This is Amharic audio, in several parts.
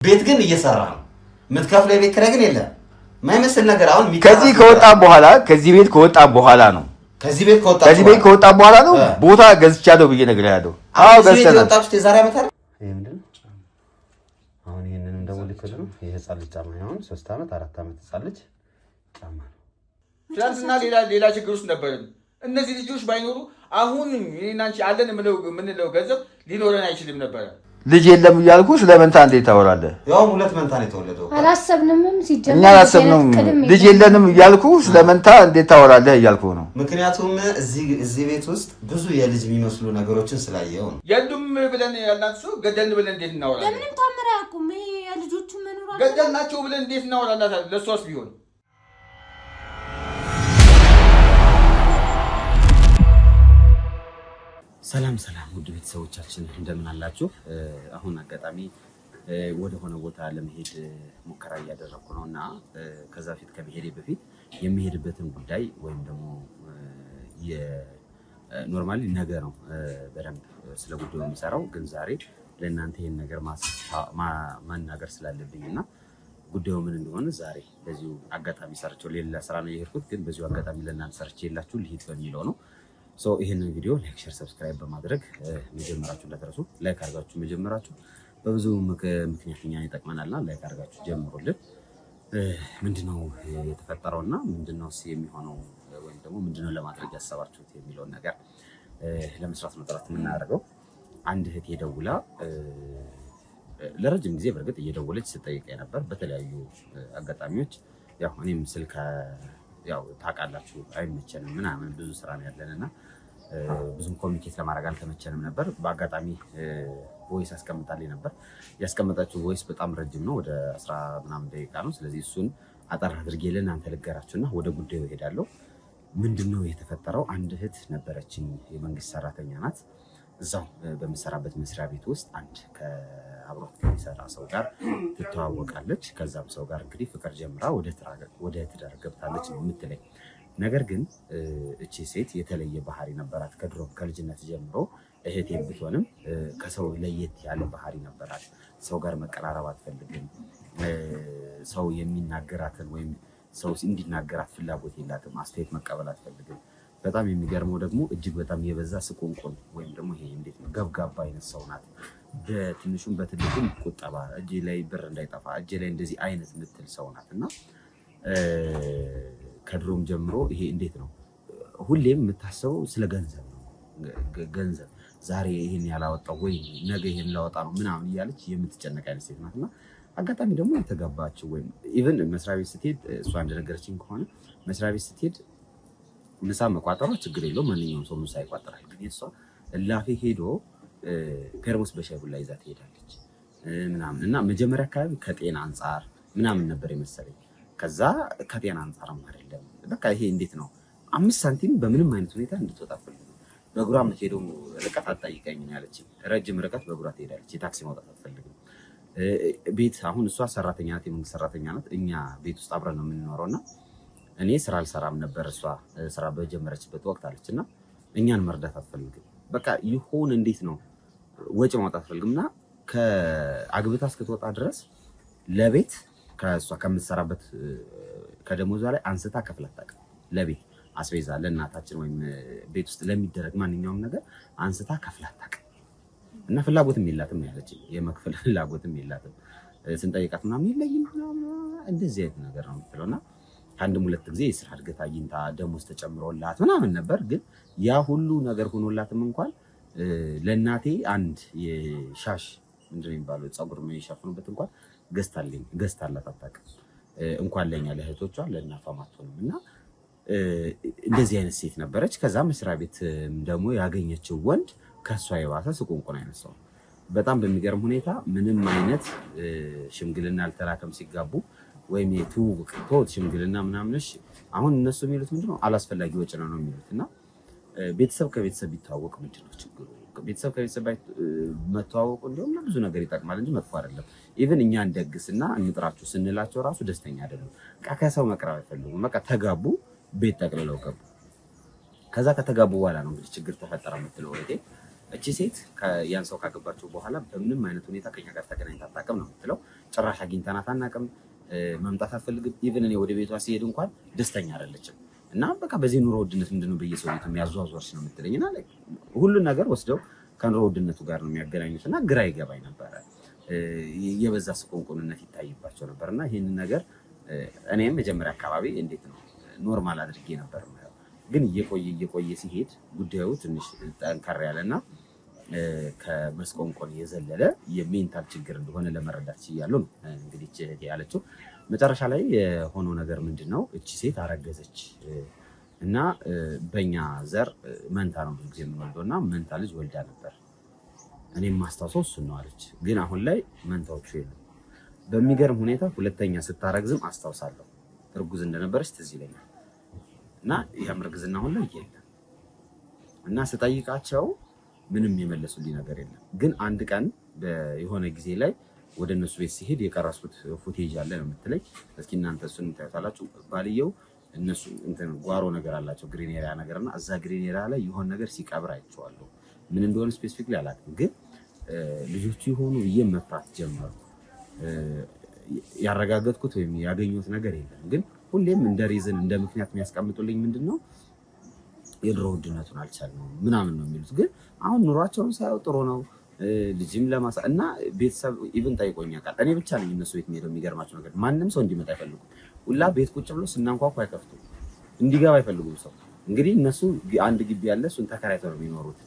ቤት ግን እየሰራ ነው የምትከፍለው የቤት ኪራይ ግን የለም ማይመስል ነገር አሁን ከዚህ ቤት ከወጣ በኋላ ነው ከዚህ ቤት ከወጣ በኋላ ነው ቦታ ገዝቻለሁ ብዬ ነገር ያለው ገዝተህ ወጣብስ የዛሬ ዓመት አይደል ይሄ ምንድን ነው አሁን ይሄንንም ደግሞ ልክል ነው ይሄ ጻል ጫማ ነው 3 ዓመት 4 ዓመት ጻልች ጫማ ነው ትናንትና ሌላ ችግር ውስጥ ነበርን እነዚህ ልጆች ባይኖሩ አሁን እኔና አንቺ አለን ምንለው ገንዘብ ሊኖረን አይችልም ነበር ልጅ የለም ይያልኩ ስለመንታ እንዴት ታወራለህ ያው ሁለት መንታ ነው የተወለደው አላሰብንም ሲጀምር እኛ አላሰብንም ልጅ የለንም ይያልኩ ስለመንታ እንዴት ታወራለህ ይያልኩ ነው ምክንያቱም እዚህ ቤት ውስጥ ብዙ የልጅ የሚመስሉ ነገሮችን ስላየው ነው የሉም ብለን ያልናሱ ገደልን ብለን እንዴት እናወራለን ለምንም ታምራ ያቁም የልጆቹ መኖር አለ ገደልናቸው ብለን እንዴት እናወራለን ለሷስ ቢሆን ሰላም ውድ ቤተሰቦቻችን እንደምን አላችሁ አሁን አጋጣሚ ወደ ሆነ ቦታ ለመሄድ ሙከራ እያደረኩ ነውና ከዛ ፊት ከመሄዴ በፊት የሚሄድበትን ጉዳይ ወይም ደግሞ ኖርማሊ ነገ ነው በደንብ ስለ ጉዳዩ የምሰራው ግን ዛሬ ለእናንተ ይሄን ነገር ማናገር ስላለብኝና ጉዳዩ ምን እንደሆነ ዛሬ በዚሁ አጋጣሚ ሰርቼው ሌላ ስራ ነው የሄድኩት ግን በዚሁ አጋጣሚ ለእናንተ ሰርቼላችሁ ልሂድ በሚለው ነው ሶ ይሄንን ቪዲዮ ላይክ ሼር ሰብስክራይብ በማድረግ መጀመራችሁ እንዳትረሱ ላይክ አድርጋችሁ መጀመራችሁ በብዙ ምክንያትኛ ይጠቅመናልና ላይክ አድርጋችሁ ጀምሩልን ምንድነው የተፈጠረውና ምንድነው የሚሆነው ወይም ደግሞ ምንድነው ለማድረግ ያሰባችሁት የሚለውን ነገር ለመስራት ነው ጥረት የምናደርገው አንድ እህት የደውላ ለረጅም ጊዜ በርግጥ እየደወለች ስትጠይቀኝ ነበር በተለያዩ አጋጣሚዎች ያው እኔም ስልክ ያው ታውቃላችሁ አይመቸንም ምናምን ብዙ ስራ ነው ያለንና ብዙም ኮሚኒኬት ለማድረግ አልተመቸንም ነበር በአጋጣሚ ቮይስ አስቀምጣልኝ ነበር ያስቀመጣችሁ ቮይስ በጣም ረጅም ነው ወደ 10 ምናምን ደቂቃ ነው ስለዚህ እሱን አጠር አድርጌ ለእናንተ ልገራችሁና ወደ ጉዳዩ እሄዳለሁ ምንድነው የተፈጠረው አንድ እህት ነበረችኝ የመንግስት ሰራተኛ ናት እዛው በመሰራበት መስሪያ ቤት ውስጥ አንድ ከአብሮት ከሚሰራ ሰው ጋር ትተዋወቃለች ከዛም ሰው ጋር እንግዲህ ፍቅር ጀምራ ወደ ትዳር ገብታለች ነው የምትለኝ ነገር ግን እቺ ሴት የተለየ ባህሪ ነበራት ከድሮ ከልጅነት ጀምሮ እህቴ ብትሆንም ከሰው ለየት ያለ ባህሪ ነበራት ሰው ጋር መቀራረብ አትፈልግም ሰው የሚናገራትን ወይም ሰው እንዲናገራት ፍላጎት የላትም አስተያየት መቀበል አትፈልግም በጣም የሚገርመው ደግሞ እጅግ በጣም የበዛ ስቆንቆን ወይም ደግሞ ይሄ እንዴት ነው ገብጋባ አይነት ሰው ናት በትንሹም በትልቁም ቁጠባ እጄ ላይ ብር እንዳይጠፋ እጄ ላይ እንደዚህ አይነት ምትል ሰው ናትና ከድሮም ጀምሮ ይሄ እንዴት ነው ሁሌም የምታስበው ስለ ገንዘብ ነው ገንዘብ ዛሬ ይሄን ያላወጣው ወይ ነገ ይሄን ላወጣ ነው ምናምን እያለች የምትጨነቅ አይነት ሴት ናትና አጋጣሚ ደግሞ የተጋባችው ወይ ኢቭን መስሪያ ቤት ስትሄድ እሷ እንደነገረችኝ ከሆነ መስሪያ ቤት ስትሄድ ምሳ መቋጠሯ ችግር የለውም ማንኛውም ሰው ምሳ ይቋጠራል ግን እሷ ላፊ ሄዶ ፔርሙስ በሻይ ቡላ ይዛ ትሄዳለች ምናምን እና መጀመሪያ አካባቢ ከጤና አንፃር ምናምን ነበር የመሰለኝ ከዛ ከጤና አንፃርም አይደለም በቃ ይሄ እንዴት ነው 5 ሳንቲም በምንም አይነት ሁኔታ እንድትወጣ ፈልጉ በእግሯ የምትሄደው ርቀት አትጠይቀኝ ያለች ረጅም ርቀት በእግሯ ትሄዳለች የታክሲ መውጣት አትፈልግም ቤት አሁን እሷ ሰራተኛ ናት የመንግስት ሰራተኛ ናት እኛ ቤት ውስጥ አብረን ነው የምንኖረውና እኔ ስራ አልሰራም ነበር እሷ ስራ በጀመረችበት ወቅት አለችና እኛን መርዳት አትፈልግም በቃ ይሁን እንዴት ነው ወጪ ማውጣት አትፈልግምና ከአግብታ እስክትወጣ ድረስ ለቤት ከሷ ከምትሰራበት ከደሞዟ ላይ አንስታ ከፍላት ታውቅ ለቤት አስቤዛ ለእናታችን ወይም ቤት ውስጥ ለሚደረግ ማንኛውም ነገር አንስታ ከፍላት ታውቅ እና ፍላጎትም የላትም ያለችኝ የመክፈል ፍላጎትም የላትም ስንጠይቃት ምናምን የለኝም እንደዚህ አይነት ነገር ነው የምትለውና አንድም ሁለት ጊዜ የስራ እድገት አግኝታ ደሞዝ ተጨምሮላት ምናምን ነበር ግን ያ ሁሉ ነገር ሆኖላትም እንኳን ለእናቴ አንድ የሻሽ ምንድነው የሚባለው ፀጉር ምን ይሸፍኑበት እንኳን ገዝታላት አታውቅም እንኳን ለኛ ለእህቶቿ ለእናቷ ማጥቶንና እንደዚህ አይነት ሴት ነበረች ከዛ መስሪያ ቤት ደግሞ ያገኘችው ወንድ ከሷ የባሰ ስቁንቁን አይነት ሰው በጣም በሚገርም ሁኔታ ምንም አይነት ሽምግልና አልተላከም ሲጋቡ ወይም የትውውቅ ሽምግልና ምናምንሽ አሁን እነሱ የሚሉት ምንድነው አላስፈላጊ ወጪ ነው የሚሉትና ቤተሰብ ከቤተሰብ ቢታወቅ ምንድነው ችግሩ ቤተሰብ ከቤተሰብ መተዋወቁ እንደውም ብዙ ነገር ይጠቅማል እንጂ መጥፎ አይደለም ኢቭን እኛ እንደግስና እንጥራችሁ ስንላቸው ራሱ ደስተኛ አይደሉም ከሰው መቅረብ አይፈልጉም በቃ ተጋቡ ቤት ጠቅልለው ገቡ ከዛ ከተጋቡ በኋላ ነው እንግዲህ ችግር ተፈጠረ የምትለው ወዴ እቺ ሴት ያን ሰው ካገባቸው በኋላ በምንም አይነት ሁኔታ ከኛ ጋር ተገናኝታ አታውቅም ነው የምትለው። ጭራሽ አግኝተናት አናውቅም። መምጣት አትፈልግም። ኢቭን እኔ ወደ ቤቷ ሲሄድ እንኳን ደስተኛ አይደለችም። እና በቃ በዚህ ኑሮ ውድነት ምንድነው በየሰው ቤት የሚያዟዟርሽ ነው የምትለኝና ሁሉን ነገር ወስደው ከኑሮ ውድነቱ ጋር ነው የሚያገናኙትና ግራ ይገባኝ ነበረ። የበዛ ስቆንቁንነት ይታይባቸው ነበርና ይሄንን ነገር እኔም መጀመሪያ አካባቢ እንዴት ነው ኖርማል አድርጌ ነበር ማለት ግን እየቆየ ሲሄድ ጉዳዩ ትንሽ ጠንከር ያለና ከመስቆንቆን የዘለለ የሜንታል ችግር እንደሆነ ለመረዳት ችያለሁ ነው እንግዲህ እህቴ ያለችው። መጨረሻ ላይ የሆነው ነገር ምንድነው እቺ ሴት አረገዘች እና በእኛ ዘር መንታ ነው ብዙ ጊዜ የምንወልደው እና መንታ ልጅ ወልዳ ነበር። እኔም ማስታወሰው እሱን ነው አለች። ግን አሁን ላይ መንታዎቹ የሉም። በሚገርም ሁኔታ ሁለተኛ ስታረግዝም አስታውሳለሁ እርጉዝ እንደነበረች ትዝ ይለኛል። እና ያም እርግዝና አሁን ላይ የለም። እና ስጠይቃቸው ምንም የመለሱልኝ ነገር የለም። ግን አንድ ቀን የሆነ ጊዜ ላይ ወደ እነሱ ቤት ሲሄድ የቀረስኩት ፉቴጅ አለ ነው የምትለኝ። እስኪ እናንተ እሱን ታዩታላችሁ። ባልየው እነሱ እንትን ጓሮ ነገር አላቸው ግሪን ኤሪያ ነገርና እዛ ግሪን ኤሪያ ላይ የሆነ ነገር ሲቀብር አይቼዋለሁ። ምን እንደሆነ ስፔሲፊክሊ አላውቅም። ግን ልጆቹ የሆኑ ብዬ መፍራት ጀመርኩ። ያረጋገጥኩት ወይም ያገኘሁት ነገር የለም። ግን ሁሌም እንደ ሪዝን እንደ ምክንያት የሚያስቀምጡልኝ ምንድነው የድሮ ውድነቱን አልቻልነውም ምናምን ነው የሚሉት። ግን አሁን ኑሯቸውን ሳይው ጥሩ ነው። ልጅም ለማሳ እና ቤተሰብ ኢቭን ጠይቆኛል። እኔ ብቻ ነኝ እነሱ ቤት የሚሄደው። የሚገርማቸው ነገር ማንም ሰው እንዲመጣ አይፈልጉም። ሁላ ቤት ቁጭ ብሎ ስናንኳኳ አይከፍቱም። እንዲገባ አይፈልጉም ሰው። እንግዲህ እነሱ አንድ ግቢ ያለ እሱን ተከራይተው ነው የሚኖሩት።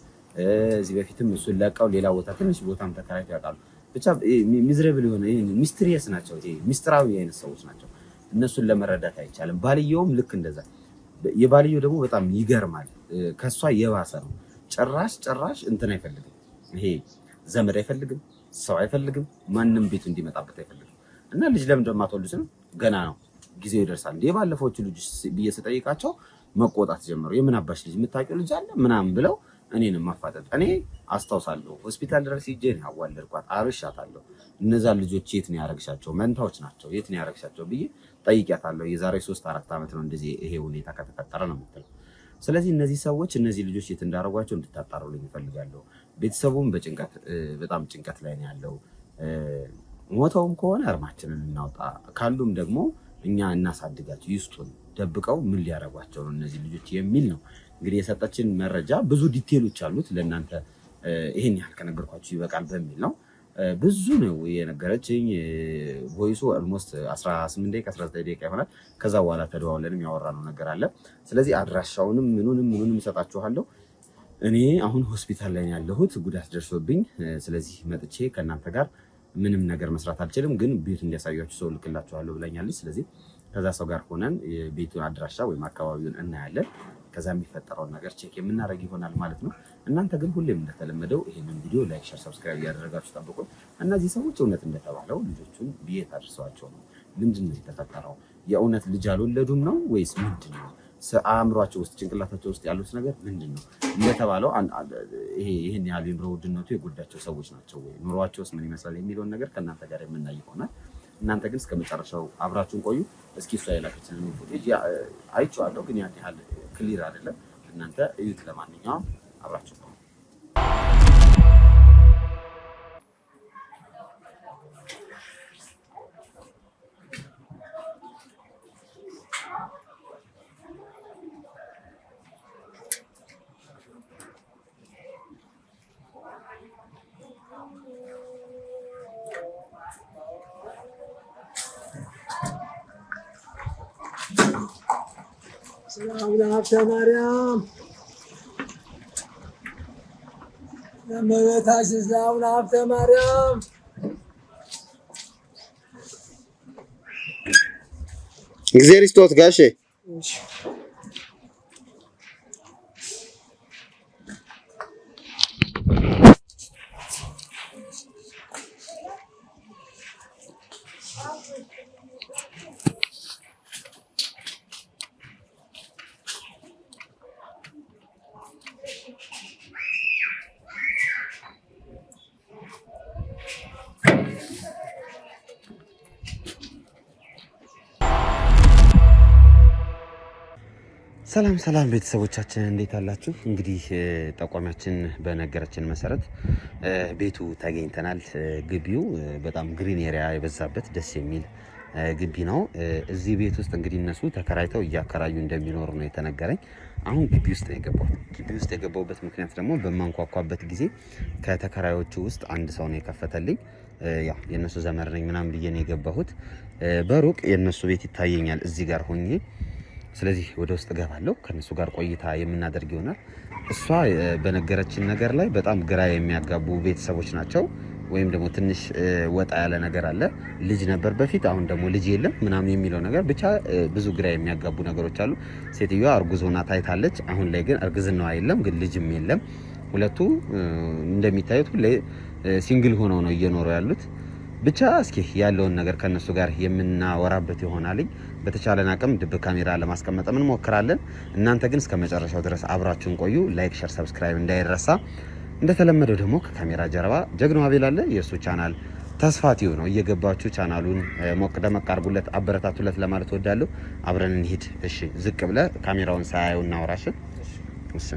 እዚህ በፊትም እሱን ለቀው ሌላ ቦታ ትንሽ ቦታም ተከራይተው ያውቃሉ። ብቻ ሚዝሬብል የሆነ ሚስትሪየስ ናቸው። ይሄ ሚስጥራዊ አይነት ሰዎች ናቸው። እነሱን ለመረዳት አይቻልም። ባልየውም ልክ እንደዛ። የባልየው ደግሞ በጣም ይገርማል። ከሷ የባሰ ነው። ጭራሽ እንትን አይፈልግም። ይሄ ዘመድ አይፈልግም፣ ሰው አይፈልግም፣ ማንም ቤቱ እንዲመጣበት አይፈልግም። እና ልጅ ለምን እንደማትወልዱት ነው ገና ነው ጊዜው ይደርሳል። የባለፈዎቹ ልጅ ብዬ ስጠይቃቸው መቆጣት ጀመሩ። የምን አባሽ ልጅ የምታውቂው ልጅ አለ ምናምን ብለው እኔንም ማፋጠጥ። እኔ አስታውሳለሁ ሆስፒታል ድረስ ሂጄ ነው ያዋለድኳት፣ አርሻታለሁ። እነዛን ልጆች የት ነው ያረግሻቸው? መንታዎች ናቸው፣ የት ነው ያረግሻቸው ብዬ ጠይቂያታለሁ። የዛሬ 3-4 ዓመት ነው እንደዚህ ይሄ ሁኔታ ከተፈጠረ ነው የምትለው። ስለዚህ እነዚህ ሰዎች እነዚህ ልጆች የት እንዳረጓቸው እንድታጣሩልኝ እፈልጋለሁ። ቤተሰቡም በጣም ጭንቀት ላይ ነው ያለው። ሞተውም ከሆነ እርማችንን እናውጣ፣ ካሉም ደግሞ እኛ እናሳድጋቸው፣ ይስጡን። ደብቀው ምን ሊያረጓቸው ነው እነዚህ ልጆች የሚል ነው እንግዲህ የሰጠችን መረጃ። ብዙ ዲቴሎች አሉት። ለእናንተ ይሄን ያህል ከነገርኳችሁ ይበቃል በሚል ነው። ብዙ ነው የነገረችኝ። ቮይሱ ኦልሞስት 18 ደቂቃ 19 ደቂቃ ይሆናል። ከዛ በኋላ ተደዋውለንም ያወራነው ነገር አለ። ስለዚህ አድራሻውንም ምኑንም እሰጣችኋለሁ። እኔ አሁን ሆስፒታል ላይ ያለሁት ጉዳት ደርሶብኝ፣ ስለዚህ መጥቼ ከእናንተ ጋር ምንም ነገር መስራት አልችልም። ግን ቤቱ እንዲያሳያችሁ ሰው ልክላችኋለሁ ብላኛለች። ስለዚህ ከዛ ሰው ጋር ሆነን የቤቱን አድራሻ ወይም አካባቢውን እናያለን። ከዛ የሚፈጠረውን ነገር ቼክ የምናደርግ ይሆናል ማለት ነው። እናንተ ግን ሁሌም እንደተለመደው ይሄንን ቪዲዮ ላይክ፣ ሼር፣ ሰብስክራይብ እያደረጋችሁ ጠብቁ። እነዚህ ሰዎች እውነት እንደተባለው ልጆቹን ቤት አድርሰዋቸው ነው? ምንድነው የተፈጠረው? የእውነት ልጅ አልወለዱም ነው ወይስ ምንድነው? አእምሯቸው ውስጥ ጭንቅላታቸው ውስጥ ያሉት ነገር ምንድነው? እንደተባለው ይሄን ያህል የኑሮ ውድነቱ የጎዳቸው ሰዎች ናቸው ወይ? ኑሯቸውስ ምን ይመስላል የሚለውን ነገር ከእናንተ ጋር የምናይ ይሆናል። እናንተ ግን እስከ መጨረሻው አብራችሁን ቆዩ። እስኪ እሷ የላከችንን ፉቴጅ አይቼዋለሁ፣ ግን ያን ያህል ክሊር አይደለም። እናንተ እዩት። ለማንኛውም አብራችሁ ቆዩ። ሰላም ለሀብተ ማርያም ለመቤታችን ሰላም ለሀብተ ማርያም። እግዚአብሔር ይስጥዎት ጋሼ። ሰላም ቤተሰቦቻችን እንዴት አላችሁ? እንግዲህ ጠቋሚያችን በነገረችን መሰረት ቤቱ ተገኝተናል። ግቢው በጣም ግሪን ኤሪያ የበዛበት ደስ የሚል ግቢ ነው። እዚህ ቤት ውስጥ እንግዲህ እነሱ ተከራይተው እያከራዩ እንደሚኖሩ ነው የተነገረኝ። አሁን ግቢ ውስጥ ነው የገባሁት። ግቢ ውስጥ የገባሁበት ምክንያት ደግሞ በማንኳኳበት ጊዜ ከተከራዮቹ ውስጥ አንድ ሰው ነው የከፈተልኝ። ያው የነሱ ዘመድ ነኝ ምናምን ብዬ ነው የገባሁት። በሩቅ የነሱ ቤት ይታየኛል እዚህ ጋር ሆኜ። ስለዚህ ወደ ውስጥ ገባለሁ፣ ከነሱ ጋር ቆይታ የምናደርግ ይሆናል። እሷ በነገረችን ነገር ላይ በጣም ግራ የሚያጋቡ ቤተሰቦች ናቸው፣ ወይም ደግሞ ትንሽ ወጣ ያለ ነገር አለ። ልጅ ነበር በፊት፣ አሁን ደግሞ ልጅ የለም ምናምን የሚለው ነገር ብቻ ብዙ ግራ የሚያጋቡ ነገሮች አሉ። ሴትዮዋ እርጉዝ ሆና ታይታለች። አሁን ላይ ግን እርግዝናዋ የለም፣ ግን ልጅም የለም። ሁለቱ እንደሚታዩት ሁሌ ሲንግል ሆነው ነው እየኖሩ ያሉት። ብቻ እስኪ ያለውን ነገር ከነሱ ጋር የምናወራበት ይሆናልኝ። በተቻለን አቅም ድብቅ ካሜራ ለማስቀመጥ እንሞክራለን። እናንተ ግን እስከ መጨረሻው ድረስ አብራችሁን ቆዩ። ላይክ፣ ሼር፣ ሰብስክራይብ እንዳይረሳ። እንደተለመደው ደግሞ ከካሜራ ጀርባ ጀግናው አቤል አለ። የእሱ ቻናል ተስፋቲው ነው። እየገባችሁ ቻናሉን ሞቅ ደመቅ አድርጉለት፣ አበረታቱለት ለማለት ወዳለሁ። አብረን እንሂድ። እሺ፣ ዝቅ ብለ ካሜራውን ሳያዩ እናወራሽን። እሺ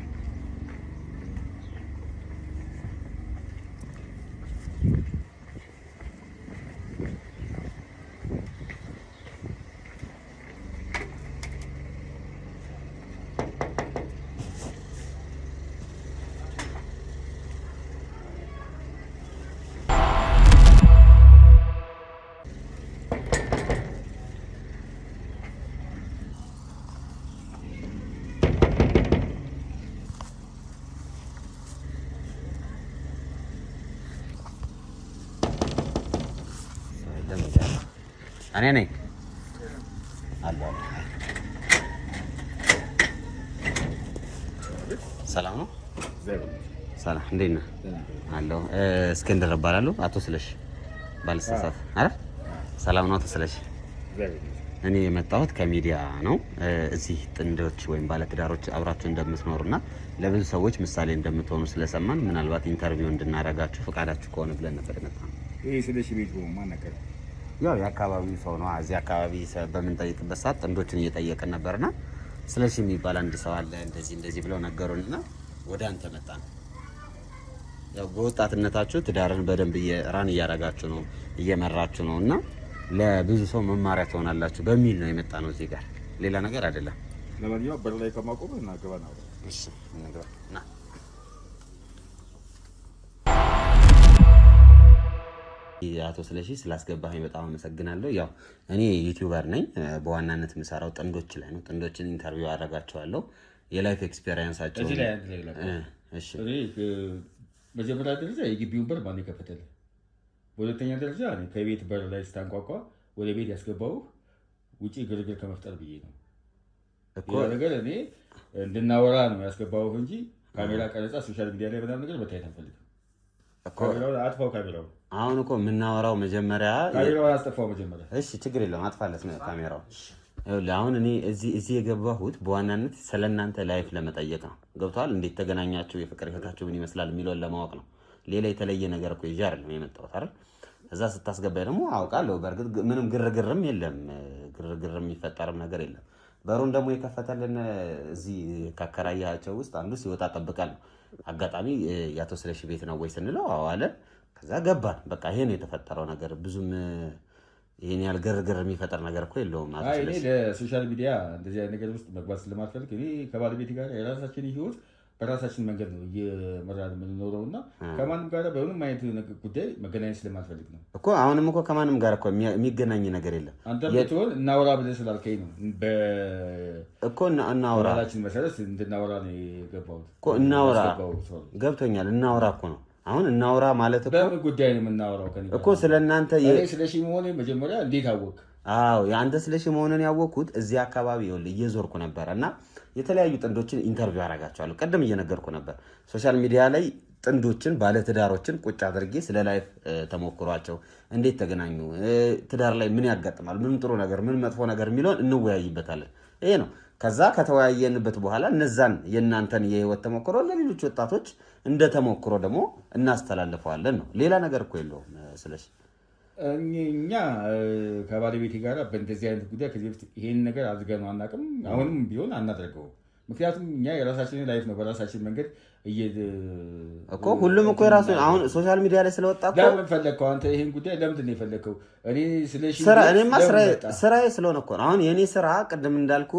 እኔ ነኝ አለው። ሰላም ነው? ሰላም እንዴት ነህ? አለው። እስክንድር እባላለሁ። አቶ ስለሽ ባልሳሳት አይደል? ሰላም ነው አቶ ስለሽ? እኔ የመጣሁት ከሚዲያ ነው። እዚህ ጥንዶች ወይም ባለትዳሮች አብራችሁ እንደምትኖሩና ለብዙ ሰዎች ምሳሌ እንደምትሆኑ ስለሰማን ምናልባት ኢንተርቪው እንድናረጋችሁ ፈቃዳችሁ ከሆነ ብለን ነበር የመጣነው። ይሄ ስለሽ ቤት ማን ነገር ያው የአካባቢው ሰው ነው። እዚህ አካባቢ በምንጠይቅበት ሰዓት ጥንዶችን እየጠየቅን ነበርና ስለሽ የሚባል አንድ ሰው አለ እንደዚህ ብለው ነገሩንና ወደ አንተ መጣን። ያው በወጣትነታችሁ ትዳርን በደንብ ራን እያረጋችሁ ነው፣ እየመራችሁ ነው እና ለብዙ ሰው መማሪያ ትሆናላችሁ በሚል ነው የመጣ ነው እዚህ ጋር፣ ሌላ ነገር አይደለም። ለማንኛውም በር ላይ ከማቆም እና ገባ ነው። እሺ እንግባ ና። አቶ ስለሺ ስላስገባኸኝ በጣም አመሰግናለሁ። ያው እኔ ዩቲዩበር ነኝ። በዋናነት የምሰራው ጥንዶች ላይ ነው። ጥንዶችን ኢንተርቪው አደርጋቸዋለሁ። የላይፍ ኤክስፔሪየንሳቸው እዚህ ላይ እሺ። እኔ መጀመሪያ ደረጃ የግቢውን በር ማን የከፈተልህ? በሁለተኛ ደረጃ እኔ ከቤት በር ላይ ስታንኳኳ ወደ ቤት ያስገባው ውጪ ግርግር ከመፍጠር ብዬ ነው እኮ ነገር እኔ እንድናወራ ነው ያስገባው እንጂ ካሜራ ቀረጻ ሶሻል ሚዲያ ላይ በጣም ነገር መታየት አንፈልግም እኮ። አጥፋው ካሜራው። አሁን እኮ የምናወራው መጀመሪያ ካሜራውን አስጠፋው መጀመሪያ። እሺ ችግር የለውም አጥፋለት ነው ካሜራው። አሁን እኔ እዚህ የገባሁት በዋናነት ስለእናንተ ላይፍ ለመጠየቅ ነው። ገብቷል? እንዴት ተገናኛችሁ፣ የፍቅር ህይወታችሁ ምን ይመስላል የሚለውን ለማወቅ ነው። ሌላ የተለየ ነገር እኮ ይዤ አይደለም የመጣሁት አይደል? እዛ ስታስገባኝ ደግሞ አውቃለሁ። በእርግጥ ምንም ግርግርም የለም፣ ግርግርም የሚፈጠርም ነገር የለም። በሩን ደግሞ የከፈተልን እዚህ ካከራያቸው ውስጥ አንዱ ሲወጣ ጠብቀን ነው። አጋጣሚ የአቶ ስለሺ ቤት ነው ወይ ስንለው አዎ አለን። ከዛ ገባን። በቃ ይሄ ነው የተፈጠረው ነገር። ብዙም ይሄን ያህል ግርግር የሚፈጠር ነገር እኮ የለውም። አይ እኔ ለሶሻል ሚዲያ እንደዚህ አይነት ነገር ውስጥ መግባት ስለማልፈልግ እኔ ከባለቤት ጋር የራሳችን ህይወት በራሳችን መንገድ ነው እየመራን የምንኖረው እና ከማንም ጋር በምንም አይነት ጉዳይ መገናኘት ስለማልፈልግ ነው እኮ። አሁንም እኮ ከማንም ጋር እኮ የሚገናኝ ነገር የለም። አንተ ብትሆን እናውራ ብለህ ስላልከኝ ነው እኮ እናውራ ላችን መሰረት እንድናወራ ነው የገባሁት እኮ። እናውራ ገብቶኛል። እናውራ እኮ ነው አሁን እናውራ ማለት እኮ በምን ጉዳይ ነው የምናወራው እኮ? ስለናንተ ስለሺ መሆኔ መጀመሪያ እንዴት አወቅ? አዎ የአንተ ስለሺ መሆንን ያወቅኩት እዚህ አካባቢ ይኸውልህ እየዞርኩ ነበር እና የተለያዩ ጥንዶችን ኢንተርቪው አደርጋቸዋለሁ። ቀደም እየነገርኩ ነበር። ሶሻል ሚዲያ ላይ ጥንዶችን ባለትዳሮችን ቁጭ አድርጌ ስለ ላይፍ ተሞክሯቸው እንዴት ተገናኙ፣ ትዳር ላይ ምን ያጋጥማል፣ ምን ጥሩ ነገር ምን መጥፎ ነገር የሚለውን እንወያይበታለን። ይሄ ነው። ከዛ ከተወያየንበት በኋላ እነዛን የእናንተን የህይወት ተሞክሮ ለሌሎች ወጣቶች እንደ ተሞክሮ ደግሞ እናስተላልፈዋለን ነው። ሌላ ነገር እኮ የለውም። ስለዚህ እኛ ከባለቤቴ ጋር በእንደዚህ አይነት ጉዳይ ከዚህ በፊት ይሄን ነገር አድርገን አናውቅም። አሁንም ቢሆን አናደርገውም። ምክንያቱም እኛ የራሳችንን ላይፍ ነው በራሳችን መንገድ እኮ ሁሉም እኮ የራሱ አሁን ሶሻል ሚዲያ ላይ ስለወጣ እኮ ለምን ፈለግከው አንተ ይሄን ጉዳይ ለምንድን ነው የፈለግከው? እኔማ ስራዬ ስለሆነ እኮ አሁን የኔ ስራ ቅድም እንዳልኩ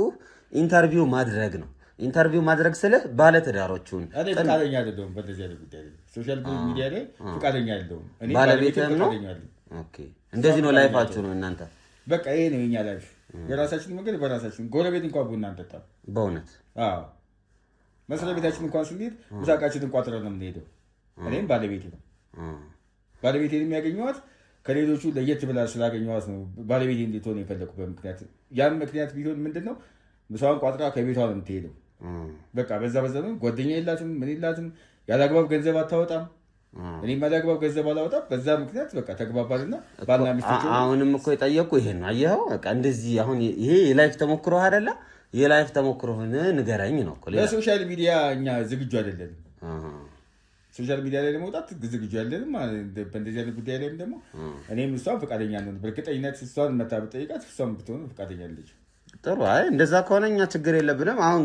ኢንተርቪው ማድረግ ነው። ኢንተርቪው ማድረግ ስልህ ባለትዳሮቹን እኔ ፈቃደኛ አይደለሁም በእንደዚህ አይነት ጉዳይ ላይ ሶሻል ሚዲያ ላይ ፈቃደኛ አይደለሁም። እኔ ባለቤትህም ነው። ኦኬ እንደዚህ ነው ላይፋችሁ ነው እናንተ። በቃ ይሄ ነው የኛ ላይፍ፣ የራሳችን መንገድ በራሳችን። ጎረቤት እንኳን ቡና አንጠጣም በእውነት። አዎ መስሪያ ቤታችን እንኳን ስንሄድ ምሳቃችንን ቋጥረን ነው የምንሄደው። እኔም ባለቤቴ ነው። ባለቤቴን የሚያገኘዋት ከሌሎቹ ለየት ብላ ስላገኘዋት ነው ባለቤቴ እንድትሆን የፈለኩበት ምክንያት። ያም ምክንያት ቢሆን ምንድን ነው ምሳዋን ቋጥራ ከቤቷ ነው የምትሄደው። በቃ በዛ ነው ጓደኛ የላትም ምን የላትም፣ ያለአግባብ ገንዘብ አታወጣም፣ እኔም ያለአግባብ ገንዘብ አላወጣም። በዛ ምክንያት በቃ ተግባባልና ባልና ሚስቶች። አሁንም እኮ የጠየቁ ይሄን ነው አየኸው። በቃ እንደዚህ አሁን ይሄ የላይፍ ተሞክሮ አይደለ? የላይፍ ተሞክሮህን ንገረኝ ነው እኮ። ለሶሻል ሚዲያ እኛ ዝግጁ አይደለንም። ሶሻል ሚዲያ ላይ ለመውጣት ዝግጁ አይደለንም። በእንደዚህ አይነት ጉዳይ ላይም ደግሞ እኔም እሷን ፈቃደኛ ነን። በእርግጠኝነት እሷን መታ ብጠይቃት እሷን ብትሆን ፈቃደኛ አለች። ጥሩ። አይ እንደዛ ከሆነ እኛ ችግር የለብንም። አሁን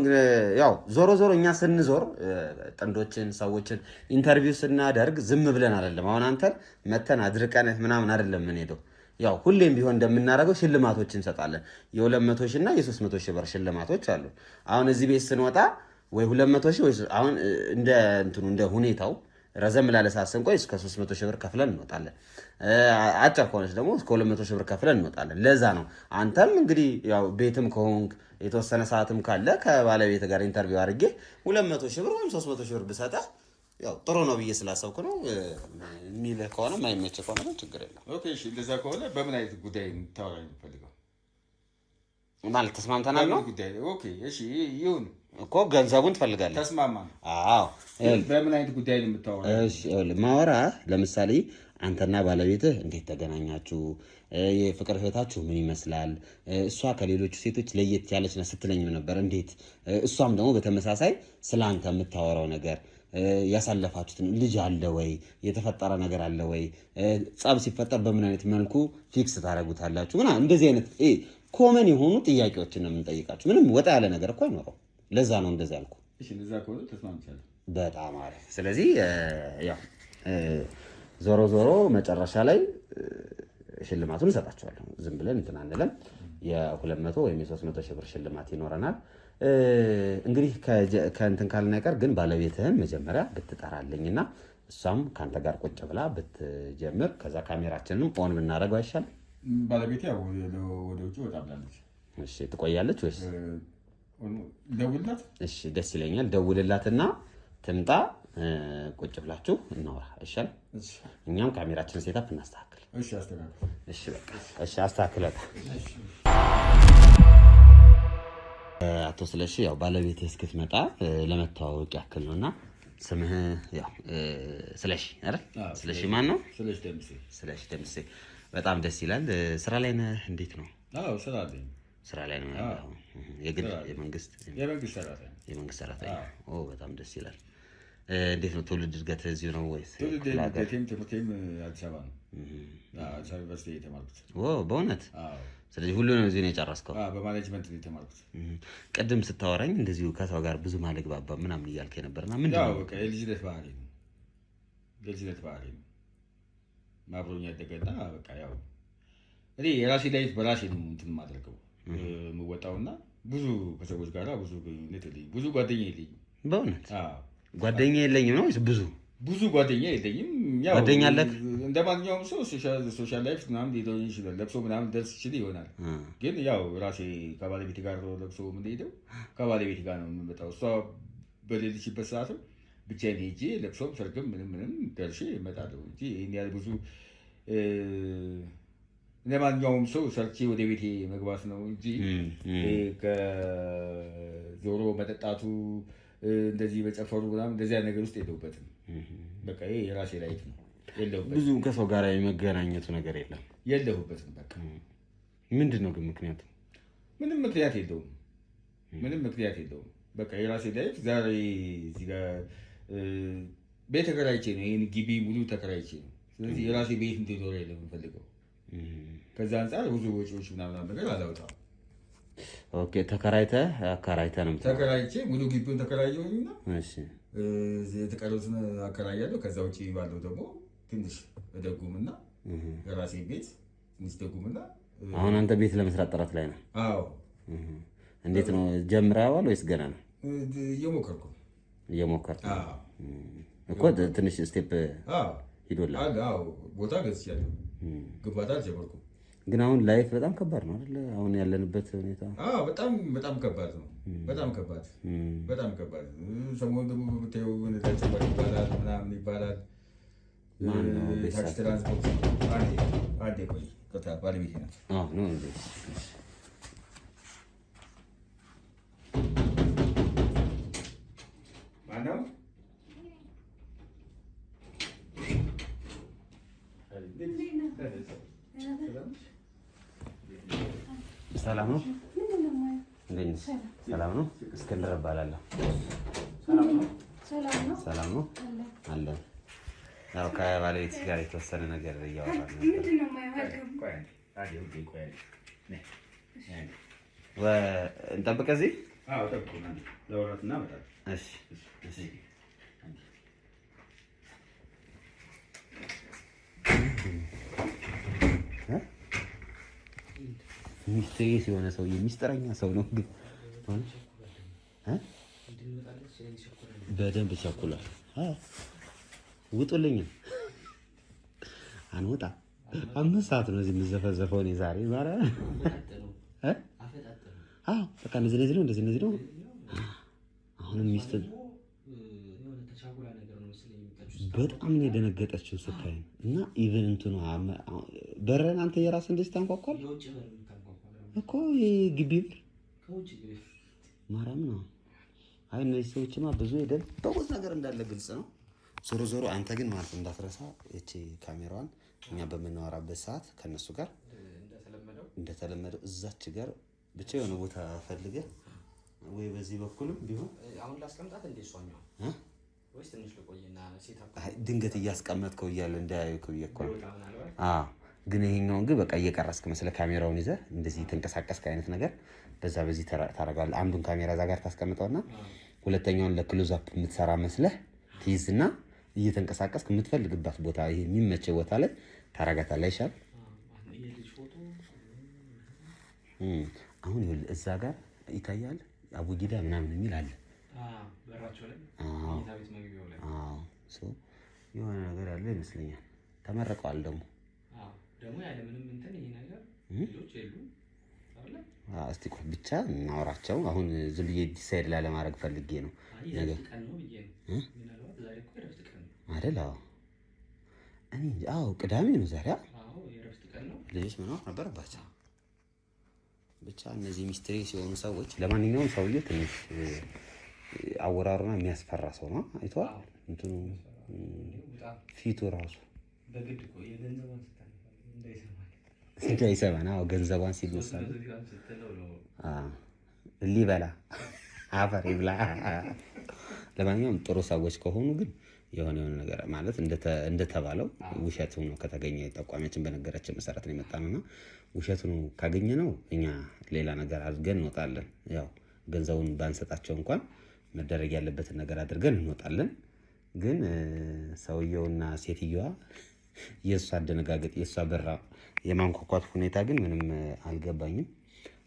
ያው ዞሮ እኛ ስንዞር ጥንዶችን ሰዎችን ኢንተርቪው ስናደርግ ዝም ብለን አይደለም። አሁን አንተን መተን አድርቀንህ ምናምን አይደለም የምንሄደው። ያው ሁሌም ቢሆን እንደምናደርገው ሽልማቶች እንሰጣለን። የ200 ሺህ እና የ300 ሺህ ብር ሽልማቶች አሉ። አሁን እዚህ ቤት ስንወጣ ወይ 200 ሺህ ወይ አሁን እንደ ሁኔታው ረዘም ላለ ሰዓት ስንቆይ እስከ 300 ሺህ ብር ከፍለን እንወጣለን። አጭር ከሆነች ደግሞ እስከ 200 ሺህ ብር ከፍለን እንወጣለን። ለዛ ነው አንተም እንግዲህ ያው ቤትም ከሆንክ የተወሰነ ሰዓትም ካለ ከባለቤት ጋር ኢንተርቪው አድርጌ 200 ሺህ ብር ወይም 300 ሺህ ብር ብሰጠህ ያው ጥሩ ነው ብዬ ስላሰብኩ ነው። የሚልህ ከሆነ የማይመች ከሆነ ግን ችግር የለም። ኦኬ እሺ። እንደዛ ከሆነ በምን አይነት ጉዳይ ታወራኝ የምትፈልገው? ማለት ተስማምተናል ነው ጉዳይ? ኦኬ እሺ ይሁን እኮ ገንዘቡን ትፈልጋለህ? ተስማማን። አዎ። በምን አይነት ጉዳይ ነው የምታወራው? እሺ ማወራ ለምሳሌ አንተና ባለቤትህ እንዴት ተገናኛችሁ? የፍቅር ህይወታችሁ ምን ይመስላል? እሷ ከሌሎቹ ሴቶች ለየት ያለች ነው ስትለኝም ነበር። እንዴት? እሷም ደግሞ በተመሳሳይ ስለ አንተ የምታወራው ነገር ያሳለፋችሁትን ልጅ አለ ወይ? የተፈጠረ ነገር አለ ወይ? ጸብ ሲፈጠር በምን አይነት መልኩ ፊክስ ታደርጉታላችሁ? ምናምን እንደዚህ አይነት ኮመን የሆኑ ጥያቄዎችን ነው የምንጠይቃችሁ። ምንም ወጣ ያለ ነገር እኮ አይኖረው። ለዛ ነው እንደዛ ያልኩ። እሺ እንደዛ ከሆነ ተስማምቻለሁ። በጣም አሪፍ። ስለዚህ ያው ዞሮ መጨረሻ ላይ ሽልማቱን እንሰጣቸዋለሁ። ዝም ብለን እንትን አንለም። የ200 ወይም የ300 ሺህ ብር ሽልማት ይኖረናል። እንግዲህ ከእንትን ካልን አይቀር ግን ባለቤትህን መጀመሪያ ብትጠራልኝና እሷም ከአንተ ጋር ቁጭ ብላ ብትጀምር ከዛ ካሜራችንንም ኦን ብናደርገው አይሻልም? ባለቤቴ ወደ ውጭ ወጣ ብላለች። እሺ ትቆያለች ወይስ ደውልላት? እሺ ደስ ይለኛል። ደውልላትና ትምጣ፣ ቁጭ ብላችሁ እናውራ አይሻል? እኛም ካሜራችንን ሴታፕ እናስተካክል። እሺ አስተካክል። እሺ በቃ እሺ አስተካክለታ። አቶ ስለሺ ያው ባለቤትህ እስክትመጣ ለመተዋወቅ ያክል ነውና ስምህ ያው ስለሺ አይደል? ስለሺ ማን ነው? ስለሺ ደምሴ። በጣም ደስ ይላል። ስራ ላይ ነህ? እንዴት ነው? አዎ ስራ አለኝ። ስራ ላይ ነው ያለው? የግል የመንግስት ሰራተኛ። ኦ በጣም ደስ ይላል። እንዴት ነው ትውልድ እድገት እዚሁ ነው ወይስ? ትውልድ እድገቴም ትምህርቴም አዲስ አበባ ነው። አዲስ አበባ ዩኒቨርሲቲ የተማርኩት። በእውነት? ስለዚህ ሁሉንም እዚሁ ነው የጨረስከው? በማኔጅመንት ነው የተማርኩት። ቅድም ስታወራኝ እንደዚሁ ከሰው ጋር ብዙ ማለግባባ ምናምን እያልክ ነበርና ምንድን ነው? በቃ የልጅነት ባህሪ ነው። አብሮኝ ያደገና በቃ ያው እኔ የራሴ ላይፍ በራሴ ነው እንትን የማደርገው የምወጣውና ብዙ ከሰዎች ጋር ብዙ ግንኙነት የለኝም። ብዙ ጓደኛ የለኝም። በእውነት ጓደኛ የለኝም ነው? ብዙ ጓደኛ የለኝም። ጓደኛ አለህ? እንደ ማንኛውም ሰው ሶሻል ላይፍ ምናምን ሊሆን ይችላል። ለብሶ ምናምን ደርስ ይችል ይሆናል። ግን ያው ራሴ ከባለቤቴ ጋር ለብሶ የምንሄደው ከባለቤቴ ጋር ነው የምንመጣው። እሷ በሌለችበት ሰዓትም ብቻዬን ሄጄ ለብሶም ሰርግም ምንም ደርሼ እመጣለሁ እንጂ ይህን ያህል ብዙ እንደ ማንኛውም ሰው ሰርቼ ወደ ቤቴ መግባት ነው እንጂ ከዞሮ መጠጣቱ እንደዚህ በጨፈሩ ምናምን እንደዚህ አይነት ነገር ውስጥ የለሁበትም። በቃ ይሄ የራሴ ላይፍ ነው። የለሁበትም። ብዙ ከሰው ጋር የመገናኘቱ ነገር የለሁበትም። በቃ ምንድን ነው ግን ምክንያቱ? ምንም ምክንያት የለውም። በቃ የራሴ ላይፍ ዛሬ እዚህ ጋር ቤት ተከራይቼ ነው። ይህን ግቢ ሙሉ ተከራይቼ ነው። ስለዚህ የራሴ ቤት እንዲኖር የለም የምፈልገው። ከዛ አንጻር ብዙ ወጪዎች ምናምን ነገር አላወጣም። ኦኬ ተከራይተህ ነው? ተከራይቼ ሙሉ ግቢውን ተከራየሁኝና እሺ የተቀረጹትን አከራያለሁ። ከዛ ውጪ ባለው ደግሞ ትንሽ እደጉምና የራሴ ቤት ትንሽ ደጉምና። አሁን አንተ ቤት ለመስራት ጥረት ላይ ነው? አዎ። እንዴት ነው ጀምረዋል ወይስ ገና ነው? እየሞከርኩ እኮ ትንሽ ስቴፕ ሂዶላል። አዎ ቦታ ገዝቻለሁ፣ ግንባታ አልጀመርኩም። ግን አሁን ላይፍ በጣም ከባድ ነው አይደል? አሁን ያለንበት ሁኔታ በጣም ከባድ ነው። በጣም ከባድ። ሰሞኑን ደግሞ ብታየው ተጨማሪ ይባላል ምናምን ይባላል። ታክሲ ትራንስፖርት አንዴ ቆይ ባለቤቴ ናት። ማነው? ሰላም ነው? ሰላም ነው። እስክንድር እባላለሁ። ሰላም ነው አለን። ያው ከባለቤት ጋር የተወሰነ ነገር እያወራን እንጠብቅ እዚህ። እሺ ሚስጥሪየስ የሆነ ሰው የሚስጥረኛ ሰው ነው። ግን በደንብ ቸኩሏል። ውጡልኝ። አንወጣ 5 ሰዓት ነው እዚህ የምዘፈዘፈው እኔ ዛሬ ማለት በቃ እንደዚህ ነው። አሁንም ሚስት በጣም ነው የደነገጠችው ስታይ እና ኢቨን እንትኑ በረን አንተ የራስህ እንደዚህ ታንኳኳል እኮ ግቢ በር ማርያም ነው። አይ እነዚህ ሰዎችማ ብዙ የደበቁት ነገር እንዳለ ግልጽ ነው። ዞሮ አንተ ግን ማለት እንዳትረሳ እቺ ካሜራዋን እኛ በምናወራበት ሰዓት ከነሱ ጋር እንደተለመደው እዛች ጋር ብቻ የሆነ ቦታ ፈልገህ ወይ በዚህ በኩልም ቢሆን አሁን ላስቀምጣት እንደ እሷኛው ወይስ ትንሽ ልቆይና ሴታፕ ድንገት እያስቀመጥከው እያለ እንዳያዩክ እኮ ግን ይሄኛውን ግን በቃ እየቀረስክ መስለህ ካሜራውን ይዘህ እንደዚህ ተንቀሳቀስክ አይነት ነገር በዚህ ታረጋለህ። አንዱን ካሜራ እዛ ጋር ታስቀምጠውና ሁለተኛውን ለክሎዝ አፕ የምትሰራ መስለህ ትይዝና እየተንቀሳቀስክ የምትፈልግባት ቦታ ይሄ የሚመች ቦታ ላይ ታረጋታለህ። ይሻል አሁን ይኸውልህ እዛ ጋር ይታያል አቡጊዳ ምናምን የሚል አለ በራቸው ላይ ቤት መግቢያው ላይ የሆነ ነገር ያለ ይመስለኛል። ተመረቀዋል ደግሞ ያለ ምንም እንትን ይሄ ነገር ልጆች የሉም አይደል? እስቲ ቆይ ብቻ እናወራቸው። አሁን ዝም ብዬ ዲሳይድ ላለማድረግ ፈልጌ ነው ነገር አይደል? እኔ ቅዳሜ ነው ዛሬ። የእረፍት ቀን ነው። ልጆች መኖር ነበረባቸው። ብቻ እነዚህ ሚስትሪ ሲሆኑ ሰዎች። ለማንኛውም ሰውዬው ትንሽ አወራሩና የሚያስፈራ ሰው ነው። አይተዋል እንትኑ ፊቱ ራሱ በግድ እኮ የገንዘቧን እንዳይሰማን ገንዘቧን ሲልመሳል ሊበላ አፈር ይብላ። ለማንኛውም ጥሩ ሰዎች ከሆኑ ግን የሆነ ነገር ማለት እንደተባለው ውሸት ሆኖ ከተገኘ ጠቋሚያችን በነገራችን መሰረት ነው የመጣነውና ውሸት ሆኖ ካገኘ ነው እኛ ሌላ ነገር አድርገን እንወጣለን። ያው ገንዘቡን ባንሰጣቸው እንኳን መደረግ ያለበትን ነገር አድርገን እንወጣለን። ግን ሰውየውና ሴትዮዋ የእሷ አደነጋገጥ የእሷ በራ የማንኳኳት ሁኔታ ግን ምንም አልገባኝም።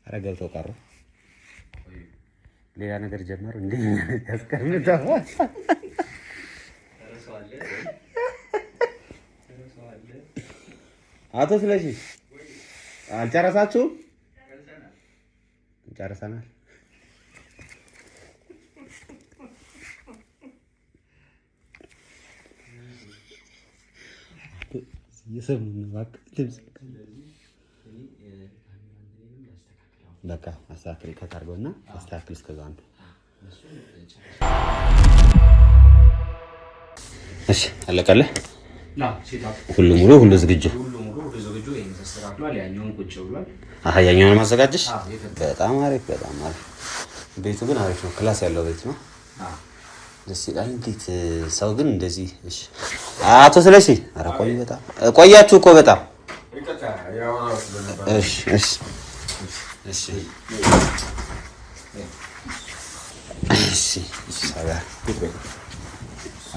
ኧረ ገብተው ቀሩ። ሌላ ነገር ጀመሩ እንዴ? ያስቀምጠው አቶ ስለሺ አልጨረሳችሁም? ጨርሰናል። የሰሙን ድምፅ በቃ አስተካክል ከታርገውና አስተካክል እስከዛ አንተ እሺ አለቀልህ። ሁሉ ዝግጁ ያኛውን ማዘጋጀሽ በጣም አሪፍ። ቤቱ ግን አሪፍ ነው። ክላስ ያለው ቤት ነው። ደስ ይላል። እንዴት ሰው ግን እንደዚህ እሺ። አቶ ስለሺ ኧረ ቆይ በጣም ቆያችሁ እኮ በጣም እሺ። እሺ እሺ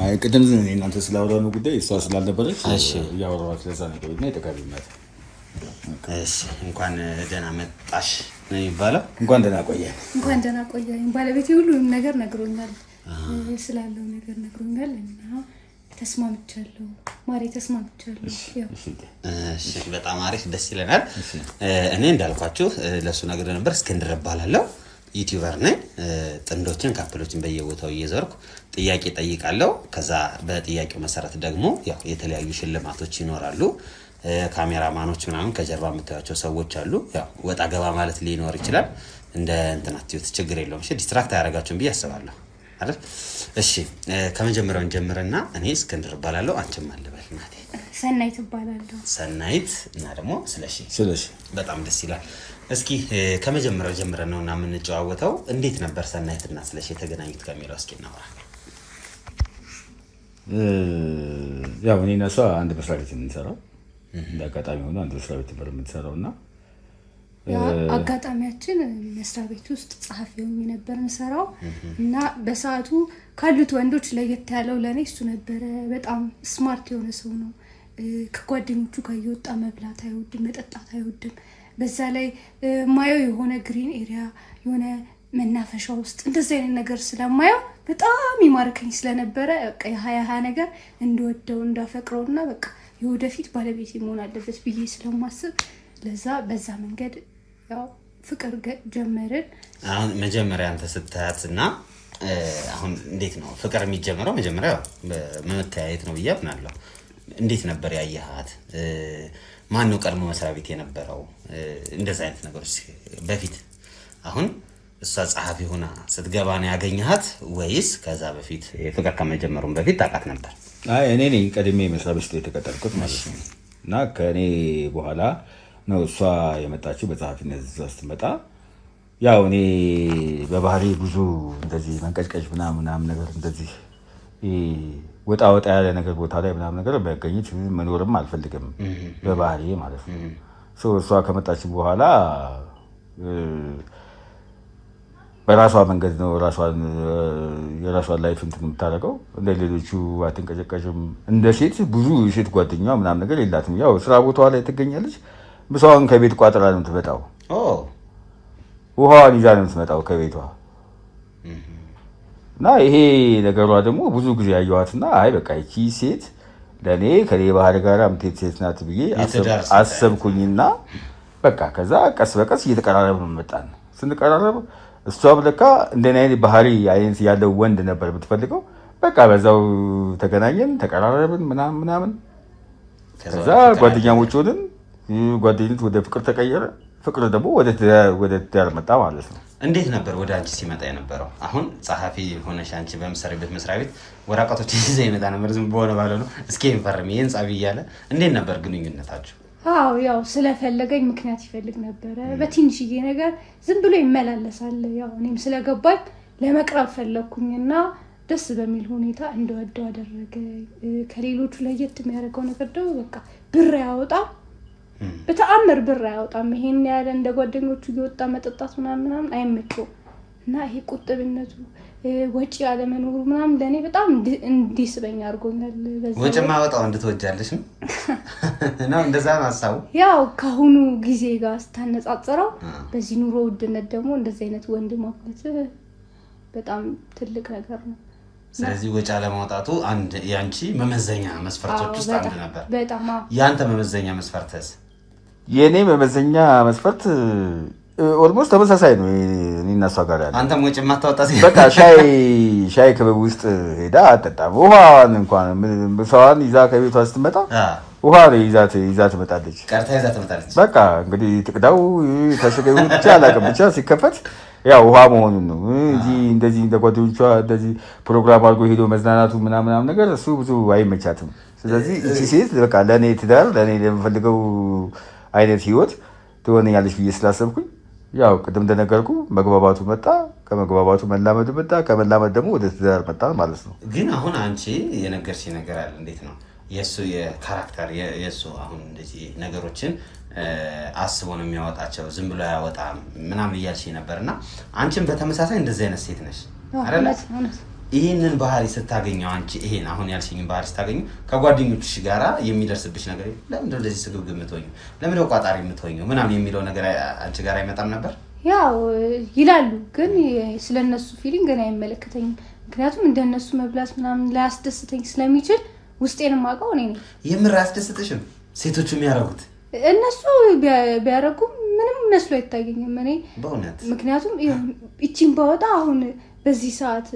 አይ ቅድም እናንተ ስላወራነው ጉዳይ እሷ ስላልነበረች እያወራኋት ለዛ ነገር እና የተቀበልናት። እሺ እንኳን ደህና መጣሽ ነው የሚባለው። እንኳን ደህና ቆየህ። እንኳን ደህና ቆየህ። ባለቤቴ ሁሉንም ነገር ነግሮኛል፣ ስላለው ነገር ነግሮኛል እና ተስማምቻለሁ። ማሬ ተስማምቻለሁ። እሺ በጣም አሪፍ፣ ደስ ይለናል። እኔ እንዳልኳችሁ ለሱ ነገር ነበር። እስክንድር እባላለሁ፣ ዩቲዩበር ነኝ። ጥንዶችን ካፕሎችን በየቦታው እየዞርኩ ጥያቄ ጠይቃለሁ። ከዛ በጥያቄው መሰረት ደግሞ ያው የተለያዩ ሽልማቶች ይኖራሉ። ካሜራማኖች ምናምን ከጀርባ የምታያቸው ሰዎች አሉ። ያው ወጣ ገባ ማለት ሊኖር ይችላል። እንደ እንትናችሁ ችግር የለውም። እሺ ዲስትራክት አያደርጋችሁም ብዬ አስባለሁ አይደል? እሺ ከመጀመሪያው እንጀምርና እኔ እስክንድር እባላለሁ። አንቺም አልበል እናቴ። ሰናይት እባላለሁ። ሰናይት እና ደግሞ ስለሺ። በጣም ደስ ይላል። እስኪ ከመጀመሪያው ጀምረን ነውና የምንጨዋወተው። እንዴት ነበር ሰናይትና ስለሺ የተገናኙት ከሚለው እስኪ እናወራ። ያው እኔ እና እሷ አንድ መስሪያ ቤት የምንሰራው በአጋጣሚ ሆኖ አንድ መስሪያ ቤት ነበር የምንሰራው እና አጋጣሚያችን መስሪያ ቤት ውስጥ ጸሐፊ ሆኜ ነበር የምሰራው እና በሰዓቱ ካሉት ወንዶች ለየት ያለው ለእኔ እሱ ነበረ። በጣም ስማርት የሆነ ሰው ነው። ከጓደኞቹ ጋር እየወጣ መብላት አይወድም፣ መጠጣት አይወድም። በዛ ላይ ማየው የሆነ ግሪን ኤሪያ የሆነ መናፈሻ ውስጥ እንደዚህ አይነት ነገር ስለማየው በጣም ይማርከኝ ስለነበረ በቃ የሀያ ነገር እንድወደው እንዳፈቅረው እና በቃ የወደፊት ባለቤት መሆን አለበት ብዬ ስለማስብ ለዛ በዛ መንገድ ያው ፍቅር ጀመርን። አሁን መጀመሪያ አንተ ስታያት እና አሁን እንዴት ነው ፍቅር የሚጀምረው? መጀመሪያ መተያየት ነው ብዬ አምናለሁ። እንዴት ነበር ያየሃት? ማን ነው ቀድሞ መስሪያ ቤት የነበረው? እንደዚህ አይነት ነገሮች በፊት አሁን እሷ ጸሐፊ ሆና ስትገባ ነው ያገኘሃት ወይስ ከዛ በፊት ፍቅር ከመጀመሩም በፊት ታውቃት ነበር? አይ እኔ ነኝ ቀድሜ መስሪያ ቤት የተቀጠርኩት ማለት ነው እና ከእኔ በኋላ ነው እሷ የመጣችው በጸሐፊነት እዛ ስትመጣ። ያው እኔ በባህሪ ብዙ እንደዚህ መንቀጭቀጭ ምናምን ነገር እንደዚህ ወጣ ያለ ነገር ቦታ ላይ ምናምን ነገር መገኘት መኖርም አልፈልግም በባህሪ ማለት ነው። እሷ ከመጣች በኋላ በራሷ መንገድ ነው የራሷን ላይፍ እንትን የምታደርገው። እንደ ሌሎቹ አትንቀጨቀጭም። እንደ ሴት ብዙ የሴት ጓደኛ ምናምን ነገር የላትም። ያው ስራ ቦታዋ ላይ ትገኛለች። ምሳዋን ከቤት ቋጥራ ነው የምትመጣው። ውሃዋን ይዛ ነው የምትመጣው ከቤቷ እና ይሄ ነገሯ ደግሞ ብዙ ጊዜ ያየኋትና አይ በቃ ይቺ ሴት ለእኔ ከኔ ባህር ጋር ምትሄድ ሴት ናት ብዬ አሰብኩኝና በቃ ከዛ ቀስ በቀስ እየተቀራረብ መጣን። ስንቀራረብ እሷም ለካ እንደኔ አይነት ባህሪ አይነት ያለው ወንድ ነበር የምትፈልገው። በቃ በዛው ተገናኘን፣ ተቀራረብን ምናምን። ከዛ ጓደኛሞች ሆንን። ጓደኝነት ወደ ፍቅር ተቀየረ። ፍቅር ደግሞ ወደ ትዳር መጣ ማለት ነው። እንዴት ነበር ወደ አንቺ ሲመጣ የነበረው? አሁን ጸሐፊ ሆነሽ አንቺ በምትሰሪበት መስሪያ ቤት ወረቀቶች ይዘህ ይመጣ ነበር? ዝም በሆነ ባለ ነው እስኪ ፈርም ይሄን ጻፊ እያለ። እንዴት ነበር ግንኙነታችሁ? አዎ ያው ስለፈለገኝ ምክንያት ይፈልግ ነበረ። በትንሽዬ ነገር ዝም ብሎ ይመላለሳል። ያው እኔም ስለገባኝ ለመቅረብ ፈለኩኝና ደስ በሚል ሁኔታ እንደወደው አደረገ። ከሌሎቹ ለየት የሚያደርገው ነገር ደግሞ በቃ ብር ያወጣ በተአምር ብር አያወጣም። ይሄን ያለ እንደ ጓደኞቹ እየወጣ መጠጣት ምናምን አይመቸውም እና ይሄ ቁጥብነቱ ወጪ ያለመኖሩ ምናምን ለእኔ በጣም እንዲስበኝ አድርጎኛል። ወጪ ማወጣው እንድትወጃለሽ ነው ነው እንደዛ ነው ሀሳቡ። ያው ከአሁኑ ጊዜ ጋር ስታነጻጽረው በዚህ ኑሮ ውድነት ደግሞ እንደዚህ አይነት ወንድ ማግኘት በጣም ትልቅ ነገር ነው። ስለዚህ ወጪ አለማውጣቱ አንድ ያንቺ መመዘኛ መስፈርቶች ውስጥ አንድ ነበር። በጣም ያንተ መመዘኛ መስፈርትስ? የኔ መመዘኛ መስፈርት ኦልሞስት ተመሳሳይ ነው። እኔና እሷ ጋር ያለ አንተም ወጪ ማታወጣ በቃ ሻይ ክበብ ውስጥ ሄዳ አጠጣም። ውሃዋን እንኳን ምሳዋን ይዛ ከቤቷ ስትመጣ ውሃ ይዛ ትመጣለች። ቀርታ ይዛ ትመጣለች። በቃ እንግዲህ ጥቅዳው ተሸገው ብቻ አላውቅም፣ ብቻ ሲከፈት ያው ውሃ መሆኑን ነው እንጂ እንደዚህ እንደ ጓደኞቿ እንደዚህ ፕሮግራም አድርጎ ሄዶ መዝናናቱ ምናምን ነገር እሱ ብዙ አይመቻትም። ስለዚህ እቺ ሴት በቃ ለእኔ ትዳር ለእኔ ለምፈልገው አይነት ህይወት ትሆነኛለች ብዬ ስላሰብኩኝ ያው ቅድም እንደነገርኩ መግባባቱ መጣ። ከመግባባቱ መላመዱ መጣ። ከመላመድ ደግሞ ወደ ትዳር መጣ ማለት ነው። ግን አሁን አንቺ የነገርሽኝ ነገር አለ። እንዴት ነው የሱ የካራክተር የሱ አሁን እንደዚህ ነገሮችን አስቦ ነው የሚያወጣቸው፣ ዝም ብሎ አያወጣም ምናምን እያልሽኝ ነበርና አንቺም በተመሳሳይ እንደዚህ አይነት ሴት ነሽ አይደል? ይሄንን ባህሪ ስታገኘው አንቺ ይሄን አሁን ያልሽኝ ባህሪ ስታገኙ ከጓደኞችሽ ጋራ የሚደርስብሽ ነገር ለምን እንደዚህ ስግብግብ የምትሆኚው ለምን ቋጣሪ የምትሆኚው ምናምን የሚለው ነገር አንቺ ጋር አይመጣም ነበር? ያው ይላሉ፣ ግን ስለነሱ ፊሊንግ ገና አይመለከተኝም። ምክንያቱም እንደነሱ መብላት ምናምን ላያስደስተኝ ስለሚችል ውስጤን ማውቀው እኔ ነኝ። የምር አያስደስትሽም ሴቶቹ የሚያረጉት? እነሱ ቢያረጉ ምንም መስሎ አይታየኝም እኔ በእውነት። ምክንያቱም እቺን ባወጣ አሁን በዚህ ሰዓት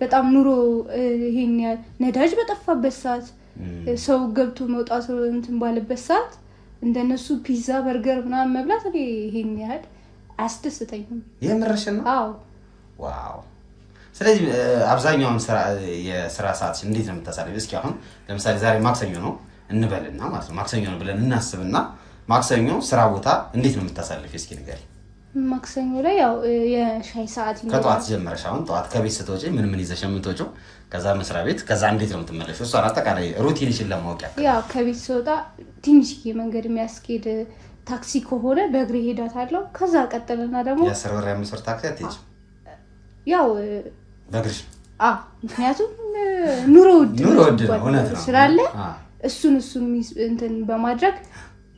በጣም ኑሮ ይሄን ያህል ነዳጅ በጠፋበት ሰዓት ሰው ገብቶ መውጣት እንትን ባለበት ሰዓት እንደነሱ ፒዛ በርገር ምናምን መብላት እኔ ይሄን ያህል አያስደስተኝም። የምርሽን ነው? አዎ። ዋው። ስለዚህ አብዛኛውን የስራ ሰዓት እንዴት ነው የምታሳልፊው? እስኪ አሁን ለምሳሌ ዛሬ ማክሰኞ ነው እንበልና ማለት ነው ማክሰኞ ነው ብለን እናስብና ማክሰኞ ስራ ቦታ እንዴት ነው የምታሳልፊው? እስኪ ንገሪ። ማክሰኞ ላይ ያው የሻይ ሰዓት ይኖራል። ከጠዋት ጀምረሽ አሁን ጠዋት ከቤት ስትወጪ ምን ይዘሽ የምትወጪው? ከዛ መስሪያ ቤት፣ ከዛ እንዴት ነው የምትመለሺው? እሷን አጠቃላይ ሩቲንሽን ለማወቅ ያክል። ያው ከቤት ስወጣ ትንሽዬ መንገድ የሚያስኬድ ታክሲ ከሆነ በእግሬ ሄዳታለሁ። ከዛ ቀጥልና ደግሞ የ10 ብር 5 ብር ታክሲ አትሄጂም? ያው በእግርሽ? ምክንያቱም ኑሮ ውድ ነው እውነት ነው ስላለ እሱን እንትን በማድረግ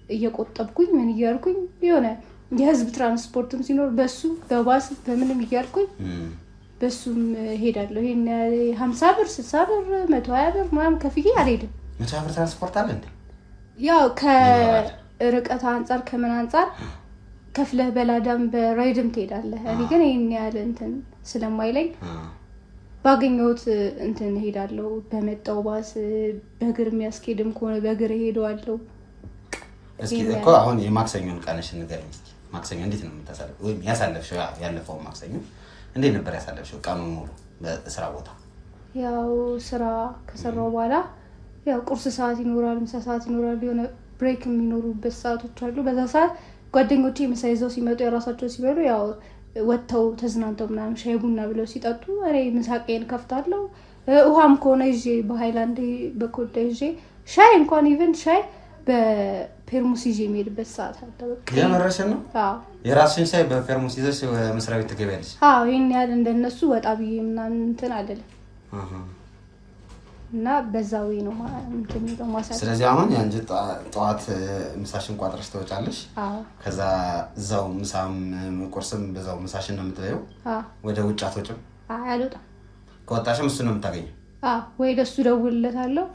እየቆጠብኩኝ ምን እያልኩኝ የሆነ የህዝብ ትራንስፖርትም ሲኖር በሱ በባስ በምንም እያልኩኝ በሱም ሄዳለሁ። ይሄን 50 ብር 60 ብር 120 ብር ምናምን ከፍዬ አልሄድም። 120 ብር ትራንስፖርት አለ እንዴ? ያው ከርቀት አንጻር ከምን አንጻር ከፍለህ በላዳም በራይድም ትሄዳለህ። እኔ ግን ይሄን ያህል እንትን ስለማይለኝ ባገኘሁት እንትን ሄዳለሁ። በመጣው ባስ በእግር የሚያስኬድም ከሆነ በእግር ሄደዋለሁ። እስኪ እኮ አሁን የማክሰኞን ቀንሽ ንገረኝ እስኪ። ማክሰኞ እንዴት ነው የምታሳልፈው? ወይም ያሳለፍሽው ያለፈው ማክሰኞ እንዴት ነበር ያሳለፍሽው ቀኑን ሙሉ በስራ ቦታ? ያው ስራ ከሰራው በኋላ ያው ቁርስ ሰዓት ይኖራል፣ ምሳ ሰዓት ይኖራል፣ የሆነ ብሬክ የሚኖሩበት ሰዓቶች አሉ። በዛ ሰዓት ጓደኞቼ ምሳ ይዘው ሲመጡ የራሳቸው ሲበሉ ያው ወጥተው ተዝናንተው ምናምን ሻይ ቡና ብለው ሲጠጡ እኔ ምሳቄን ከፍታለሁ። ውሃም ከሆነ ይዤ በሃይላንድ በኮዳ ይዤ ሻይ እንኳን ኢቨን ሻይ በፔርሙስ ይዤ የሚሄድበት ሰዓት አለ። በቃ የመረሽን ነው? አዎ። የራስሽን ሻይ በፔርሙስ ይዘሽ መስሪያ ቤት ትገቢያለሽ? አዎ። ይሄን ያህል እንደነሱ ወጣ ብዬ ምናምን እንትን አይደለም እና በዛው ነው እንትን ነው ማሳለፍ። ስለዚህ አሁን ያንቺ ጠዋት ምሳሽን ቋጥረሽ ትወጫለሽ? አዎ። ከዛ እዛው ምሳም ቁርስም በዛው ምሳሽን ነው የምትበይው? አዎ። ወደ ውጭ አትወጭም? አይ አልወጣም። ከወጣሽም እሱ ነው የምታገኘው? አዎ። ወይ ደሱ ደውልለታለሁ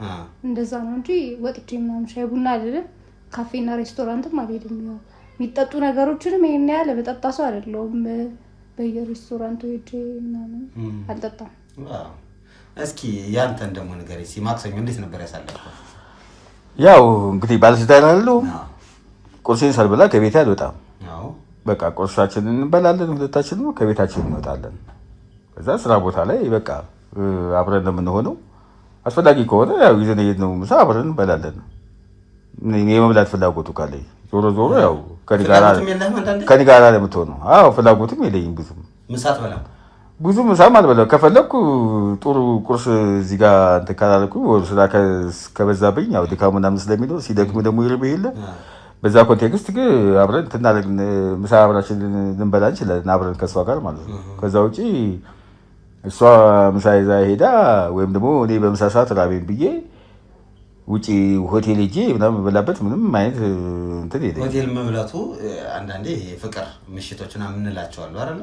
እንደዛ ነው እንጂ ወጥቼ ምናምን ሻይ ቡና አይደለም ካፌና ሬስቶራንትም አልሄድም። ያው የሚጠጡ ነገሮችንም ይሄን ያህል በጠጣ ሰው አይደለሁም። በየሬስቶራንቱ ሄጄ ምናምን አልጠጣም። አዎ። እስኪ ያንተን ደግሞ ንገረኝ እስኪ ማክሰኞ እንዴት ነበር ያሳለፍከው? ያው እንግዲህ ባለስልጣን አይደለሁ። ቁርሴን ሳልበላ ከቤቴ አልወጣም። በቃ ቁርሳችንን እንበላለን፣ ሁለታችንም ከቤታችን እንወጣለን። ከዛ ስራ ቦታ ላይ በቃ አብረን ነው የምንሆነው። አስፈላጊ ከሆነ ያው ይዘን የሄድነው ምሳ አብረን እንበላለን። የመብላት ፍላጎቱ ካለኝ ዞሮ ያው ከኔ ጋር ለምትሆነው አዎ ፍላጎትም የለኝም ብዙም ምሳ አትበላም? ብዙ ምሳም አልበላም። ከፈለኩ ጥሩ ቁርስ እዚህ ጋር እንትን ካላልኩ ስራ ከበዛብኝ ያው ድካሙ ምናምን ስለሚለው ሲደክሙ ደግሞ ይርብህ የለ። በዛ ኮንቴክስት ግን አብረን ምሳ አብራችን ልንበላ እንችላለን አብረን ከእሷ ጋር ማለት ነው። ከዛ ውጪ እሷ ምሳ ይዛ ሄዳ ወይም ደግሞ እኔ በምሳ ሰዓት ራቤን ብዬ ውጪ ሆቴል ሄጄ ምናምን የምበላበት ምንም አይነት እንትን የለኝም። ሆቴል መብላቱ አንዳንዴ ፍቅር ምሽቶችና የምንላቸዋለሁ አይደል?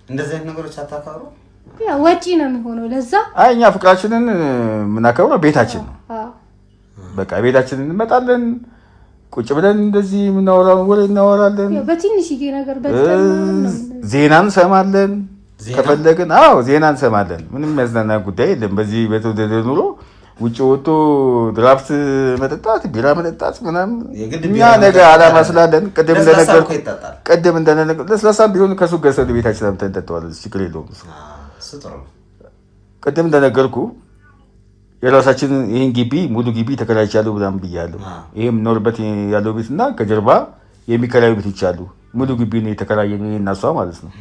እንደዚህ አይነት ነገሮች አታካሩ? ያው ወጪ ነው የሚሆነው። ለዛ አይ እኛ ፍቅራችንን የምናከብረው ቤታችን ነው። በቃ ቤታችንን እንመጣለን፣ ቁጭ ብለን እንደዚህ የምናወራውን ወሬ እናወራለን። በትንሽዬ ነገር ዜና እንሰማለን ከፈለግን። አዎ ዜና እንሰማለን። ምንም የሚያዝናና ጉዳይ የለም። በዚህ በተወደደ ኑሮ ውጭ ወጥቶ ድራፍት መጠጣት ቢራ መጠጣት ምናምን እኛ ነገ አላማ ስላለን ቅድም እንደነገርኩህ ለስላሳም ቢሆን ከሱ ገሰዱ ቤታችን አምጥተን እንጠጣዋለን። ችግር የለውም። ቅድም እንደነገርኩህ የራሳችን ይህን ግቢ ሙሉ ግቢ ተከራይቻለሁ ምናምን ብያለሁ። ይህም ኖርበት ያለው ቤት እና ከጀርባ የሚከራዩ ቤቶች አሉ። ሙሉ ግቢ ነው የተከራየን እና እሷ ማለት ነው።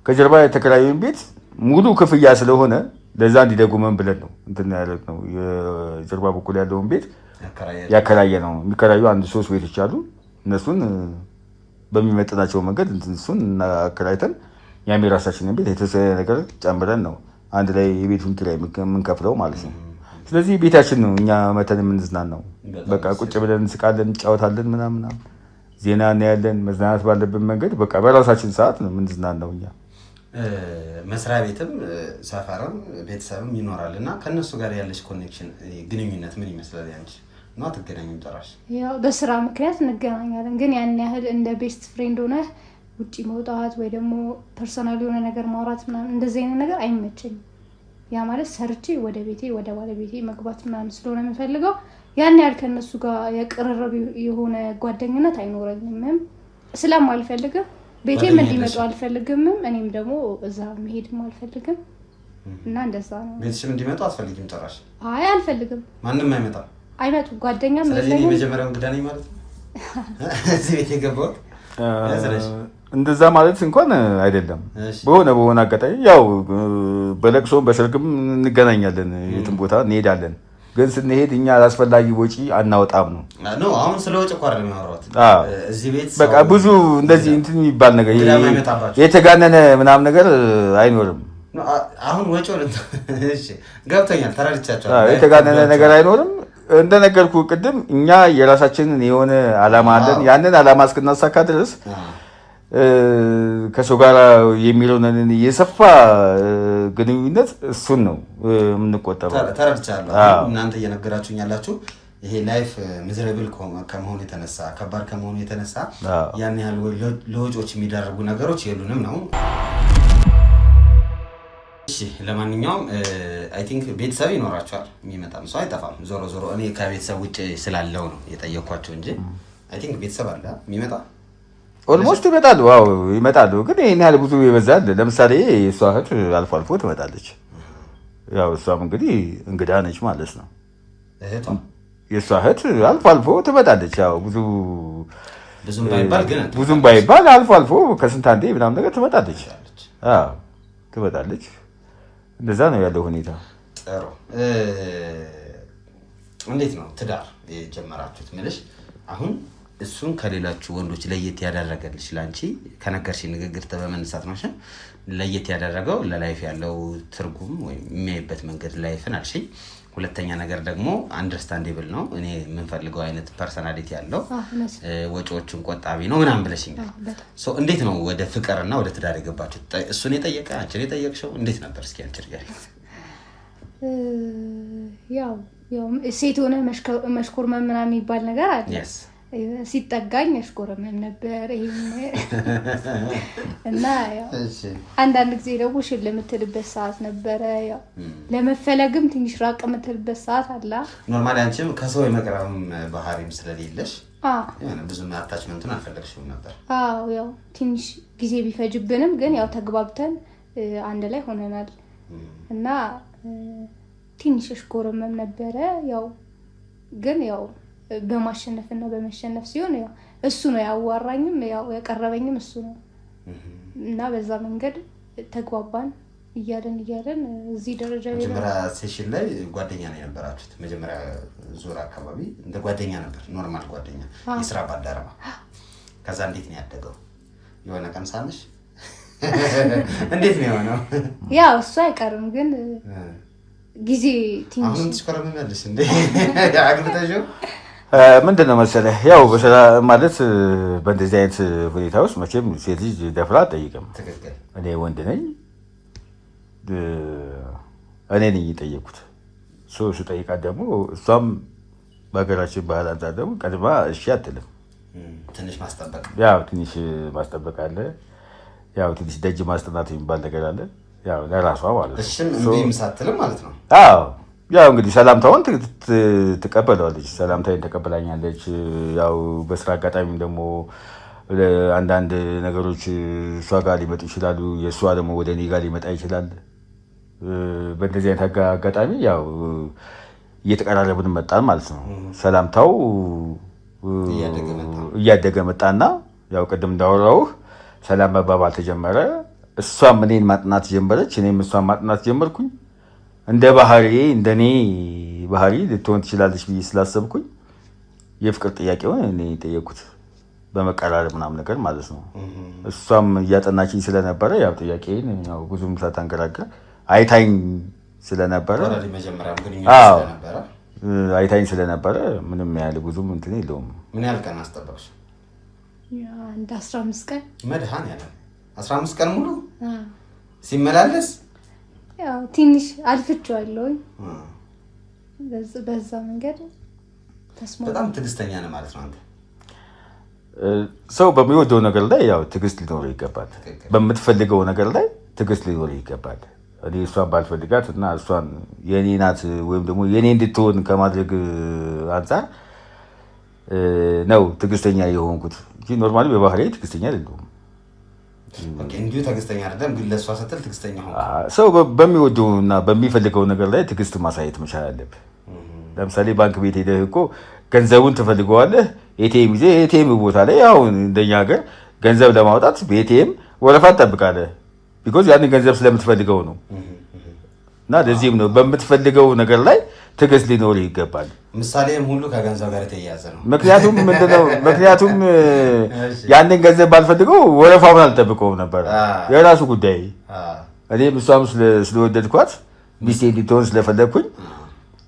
ከጀርባ የተከራዩን ቤት ሙሉ ክፍያ ስለሆነ ለዛ እንዲደጉመን ብለን ነው እንትን ያለት ነው። የጀርባ በኩል ያለውን ቤት ያከራየ ነው። የሚከራዩ 1-3 ቤቶች አሉ። እነሱን በሚመጥናቸው መንገድ እሱን እናከራይተን ያም የራሳችንን ቤት የተወሰነ ነገር ጨምረን ነው አንድ ላይ የቤቱን ኪራይ የምንከፍለው ማለት ነው። ስለዚህ ቤታችን ነው እኛ መተን የምንዝናናው። በቃ ቁጭ ብለን እንስቃለን፣ እንጫወታለን፣ ምናምን ዜና እናያለን። መዝናናት ባለብን መንገድ በቃ በራሳችን ሰዓት ነው የምንዝናናው እኛ። መስሪያ ቤትም ሰፈርም ቤተሰብም ይኖራል እና ከእነሱ ጋር ያለች ኮኔክሽን ግንኙነት ምን ይመስላል? ያንቺ ነው አትገናኙም ጭራሽ? ያው በስራ ምክንያት እንገናኛለን፣ ግን ያን ያህል እንደ ቤስት ፍሬንድ ሆነ ውጪ መውጣት ወይ ደግሞ ፐርሰናል የሆነ ነገር ማውራት ምናምን እንደዚህ አይነት ነገር አይመቸኝም። ያ ማለት ሰርቼ ወደ ቤቴ ወደ ባለቤቴ መግባት ምናምን ስለሆነ የምፈልገው ያን ያህል ከእነሱ ጋር የቅርርብ የሆነ ጓደኝነት አይኖረኝም ስለማልፈልግም ቤቴም እንዲመጡ አልፈልግም። እኔም ደግሞ እዛ መሄድም አልፈልግም እና እንደዛ ነው። ቤትሽም እንዲመጡ አትፈልጊም ጭራሽ? አይ አልፈልግም። ማንም አይመጣም? ጓደኛም ስለዚህ እኔ መጀመሪያው እንግዳ ነኝ ማለት ነው እዚህ ቤት የገባሁት? እንደዛ ማለት እንኳን አይደለም። በሆነ አጋጣሚ ያው በለቅሶም በሰርግም እንገናኛለን፣ የትም ቦታ እንሄዳለን። ግን ስንሄድ እኛ አላስፈላጊ ወጪ አናወጣም ነው። አሁን ስለ ወጪ እኮ አይደለም ያወራሁት። እዚህ ቤት በቃ ብዙ እንደዚህ እንትን የሚባል ነገር የተጋነነ ምናምን ነገር አይኖርም። አሁን ወጪው እሺ ገብቶኛል፣ ተረድቻቸዋለሁ። የተጋነነ ነገር አይኖርም። እንደነገርኩ ቅድም እኛ የራሳችንን የሆነ አላማ አለን። ያንን አላማ እስክናሳካ ድረስ ከሰው ጋር የሚለውን የሰፋ ግንኙነት እሱን ነው የምንቆጠበው። ተረድቻለሁ። እናንተ እየነገራችሁኝ ያላችሁ ይሄ ላይፍ ሚዘረብል ከመሆኑ የተነሳ ከባድ ከመሆኑ የተነሳ ያን ያህል ለወጪዎች የሚዳርጉ ነገሮች የሉንም ነው። እሺ ለማንኛውም አይ ቲንክ ቤተሰብ ይኖራቸዋል፣ የሚመጣም ሰው አይጠፋም። ዞሮ ዞሮ እኔ ከቤተሰብ ውጭ ስላለው ነው የጠየኳቸው እንጂ አይ ቲንክ ቤተሰብ አለ የሚመጣ ኦልሞስት ይመጣሉ። ዋው ይመጣሉ፣ ግን ይሄን ያህል ብዙ ይበዛል። ለምሳሌ የእሷ እህት አልፎ አልፎ ትመጣለች። ያው እሷም እንግዲህ እንግዳ ነች ማለት ነው። የእሷ እህት አልፎ አልፎ ትመጣለች። ያው ብዙም ባይባል አልፎ አልፎ ከስንት አንዴ ምናምን ነገር ትመጣለች። ትመጣለች። እንደዛ ነው ያለው ሁኔታ። ጥሩ። እንዴት ነው ትዳር የጀመራችሁት? ምልሽ አሁን እሱን ከሌላችሁ ወንዶች ለየት ያደረገልሽ ላንቺ ከነገርሽ ንግግር በመነሳት ነው ለየት ያደረገው ለላይፍ ያለው ትርጉም ወይም የሚያይበት መንገድ ላይፍን አልሽኝ። ሁለተኛ ነገር ደግሞ አንደርስታንዴብል ነው፣ እኔ የምንፈልገው አይነት ፐርሰናሊቲ ያለው ወጪዎችን ቆጣቢ ነው ምናምን ብለሽኛል። እንዴት ነው ወደ ፍቅርና ወደ ትዳር የገባችሁ? እሱን የጠየቀ አንቺን የጠየቅሽው እንዴት ነበር? እስኪ አንቺ ንገሪኝ። ያው ሴት ሆነ መሽኮርመም ምናምን የሚባል ነገር አለ። ሲጠጋኝ ያሽኮረመም ነበር እና አንዳንድ ጊዜ ደግሞ ሽል የምትልበት ሰዓት ነበረ። ያው ለመፈለግም ትንሽ ራቅ የምትልበት ሰዓት አለ። ኖርማሊ አንቺም ከሰው የመቅረብም ባህሪም ስለሌለሽ ብዙ አታችመንቱን አልፈለግሽም ነበር? ያው ትንሽ ጊዜ ቢፈጅብንም ግን ያው ተግባብተን አንድ ላይ ሆነናል እና ትንሽ ያሽኮረመም ነበረ። ያው ግን ያው በማሸነፍ እና በመሸነፍ ሲሆን ያው እሱ ነው ያዋራኝም ያው ያቀረበኝም እሱ ነው እና በዛ መንገድ ተግባባን እያለን እዚህ ደረጃ መጀመሪያ ሴሽን ላይ ጓደኛ ነው የነበራችሁት? መጀመሪያ ዙር አካባቢ እንደ ጓደኛ ነበር፣ ኖርማል ጓደኛ፣ የስራ ባልደረባ። ከዛ እንዴት ነው ያደገው? የሆነ ቀን ሳለሽ እንዴት ነው የሆነው? ያው እሱ አይቀርም ግን ጊዜ ትንሽ አሁን ትሽከረመኛለሽ እንዴ? አግብተሽው ምንድን ነው መሰለህ፣ ያው በስራ ማለት በእንደዚህ አይነት ሁኔታ ውስጥ መቼም ሴት ልጅ ደፍራ አትጠይቅም። እኔ ወንድ ነኝ፣ እኔ ነኝ የጠየኩት። ስጠይቃት ደግሞ እሷም በሀገራችን ባህል አንጻር ደግሞ ቀድማ እሺ አትልም። ትንሽ ማስጠበቅ ያው ትንሽ ማስጠበቅ አለ። ያው ትንሽ ደጅ ማስጠናት የሚባል ነገር አለ። ያው ለራሷ ማለት ነው። እሺም እንዴም ሳትልም ማለት ነው። ያው እንግዲህ ሰላምታውን ትቀበለዋለች። ሰላምታዬን ተቀበላኛለች። ያው በስራ አጋጣሚም ደግሞ አንዳንድ ነገሮች እሷ ጋር ሊመጡ ይችላሉ፣ የእሷ ደግሞ ወደ እኔ ጋር ሊመጣ ይችላል። በእንደዚህ አይነት አጋጣሚ ያው እየተቀራረብን መጣን ማለት ነው። ሰላምታው እያደገ መጣና ያው ቅድም እንዳወራሁህ ሰላም መባባል ተጀመረ። እሷም እኔን ማጥናት ጀመረች፣ እኔም እሷን ማጥናት ጀመርኩኝ። እንደ ባህሪ እንደኔ ባህሪ ልትሆን ትችላለች ብዬ ስላሰብኩኝ የፍቅር ጥያቄውን እኔ ጠየቁት በመቀራረብ ምናምን ነገር ማለት ነው። እሷም እያጠናችኝ ስለነበረ ያው ጥያቄን ያው ብዙም ሳታንገራገር አይታኝ ስለነበረ አይታኝ ስለነበረ ምንም ያህል ብዙም እንትን የለውም። ምን ያህል ቀን አስጠበቅሽ? አንድ 15 ቀን መድኃኒዓለም 15 ቀን ሙሉ ሲመላለስ ያው ትንሽ አልፍቼዋለሁ። በዛ መንገድ ተስማማ። በጣም ትዕግስተኛ ነህ ማለት ነው አንተ። ሰው በሚወደው ነገር ላይ ያው ትዕግስት ሊኖረው ይገባል። በምትፈልገው ነገር ላይ ትዕግስት ሊኖረው ይገባል። እኔ እሷን ባልፈልጋት እና እሷን የኔ ናት ወይም ደግሞ የኔ እንድትሆን ከማድረግ አንጻር ነው ትዕግስተኛ የሆንኩት እንጂ ኖርማሊ በባህሪዬ ትዕግስተኛ አይደለሁም። እንዲሁ ትዕግስተኛ አይደለም ግን ለእሷ ስትል ትዕግስተኛ ሆንክ። ሰው በሚወደው እና በሚፈልገው ነገር ላይ ትዕግስት ማሳየት መቻል አለብህ። ለምሳሌ ባንክ ቤት ሄደህ እኮ ገንዘቡን ትፈልገዋለህ። ኤቲኤም ይዘህ ኤቲኤም ቦታ ላይ አሁን እንደኛ ሀገር ገንዘብ ለማውጣት በኤቲኤም ወረፋ ትጠብቃለህ። ቢኮዝ ያንን ገንዘብ ስለምትፈልገው ነው። እና ለዚህም ነው በምትፈልገው ነገር ላይ ትዕግስት ሊኖር ይገባል። ምሳሌም ሁሉ ከገንዘብ ጋር የተያያዘ ነው። ምክንያቱም ምንድነው? ምክንያቱም ያንን ገንዘብ ባልፈልገው ወረፋውን አልጠብቀውም ነበር። የራሱ ጉዳይ። እኔም እሷም ስለወደድኳት ሚስቴ እንድትሆን ስለፈለግኩኝ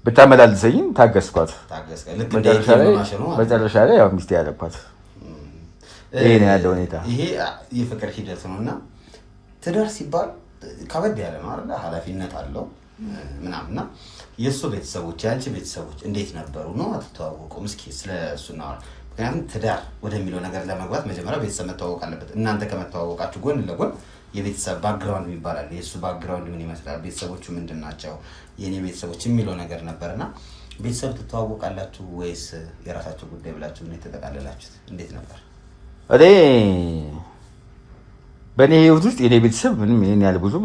ብታመላልሰኝም ታገስኳት። መጨረሻ ላይ ያው ሚስቴ ያለኳት። ይሄ ነው ያለው ሁኔታ። ይሄ የፍቅር ሂደት ነው እና ትዳር ሲባል ከበድ ያለ ነው አይደል? ኃላፊነት አለው ምናምንና የእሱ ቤተሰቦች የአንቺ ቤተሰቦች እንዴት ነበሩ ነው? አትተዋወቁም? እስኪ ስለ እሱ እናወራ። ምክንያቱም ትዳር ወደሚለው ነገር ለመግባት መጀመሪያ ቤተሰብ መተዋወቅ አለበት። እናንተ ከመተዋወቃችሁ ጎን ለጎን የቤተሰብ ባክግራውንድ ይባላል። የእሱ ባክግራውንድ ምን ይመስላል፣ ቤተሰቦቹ ምንድን ናቸው፣ የእኔ ቤተሰቦች የሚለው ነገር ነበርና ቤተሰብ ትተዋወቃላችሁ ወይስ የራሳችሁ ጉዳይ ብላችሁ ነው የተጠቃለላችሁት? እንዴት ነበር? እኔ በእኔ ህይወት ውስጥ የኔ ቤተሰብ ምንም ይሄን ያህል ብዙም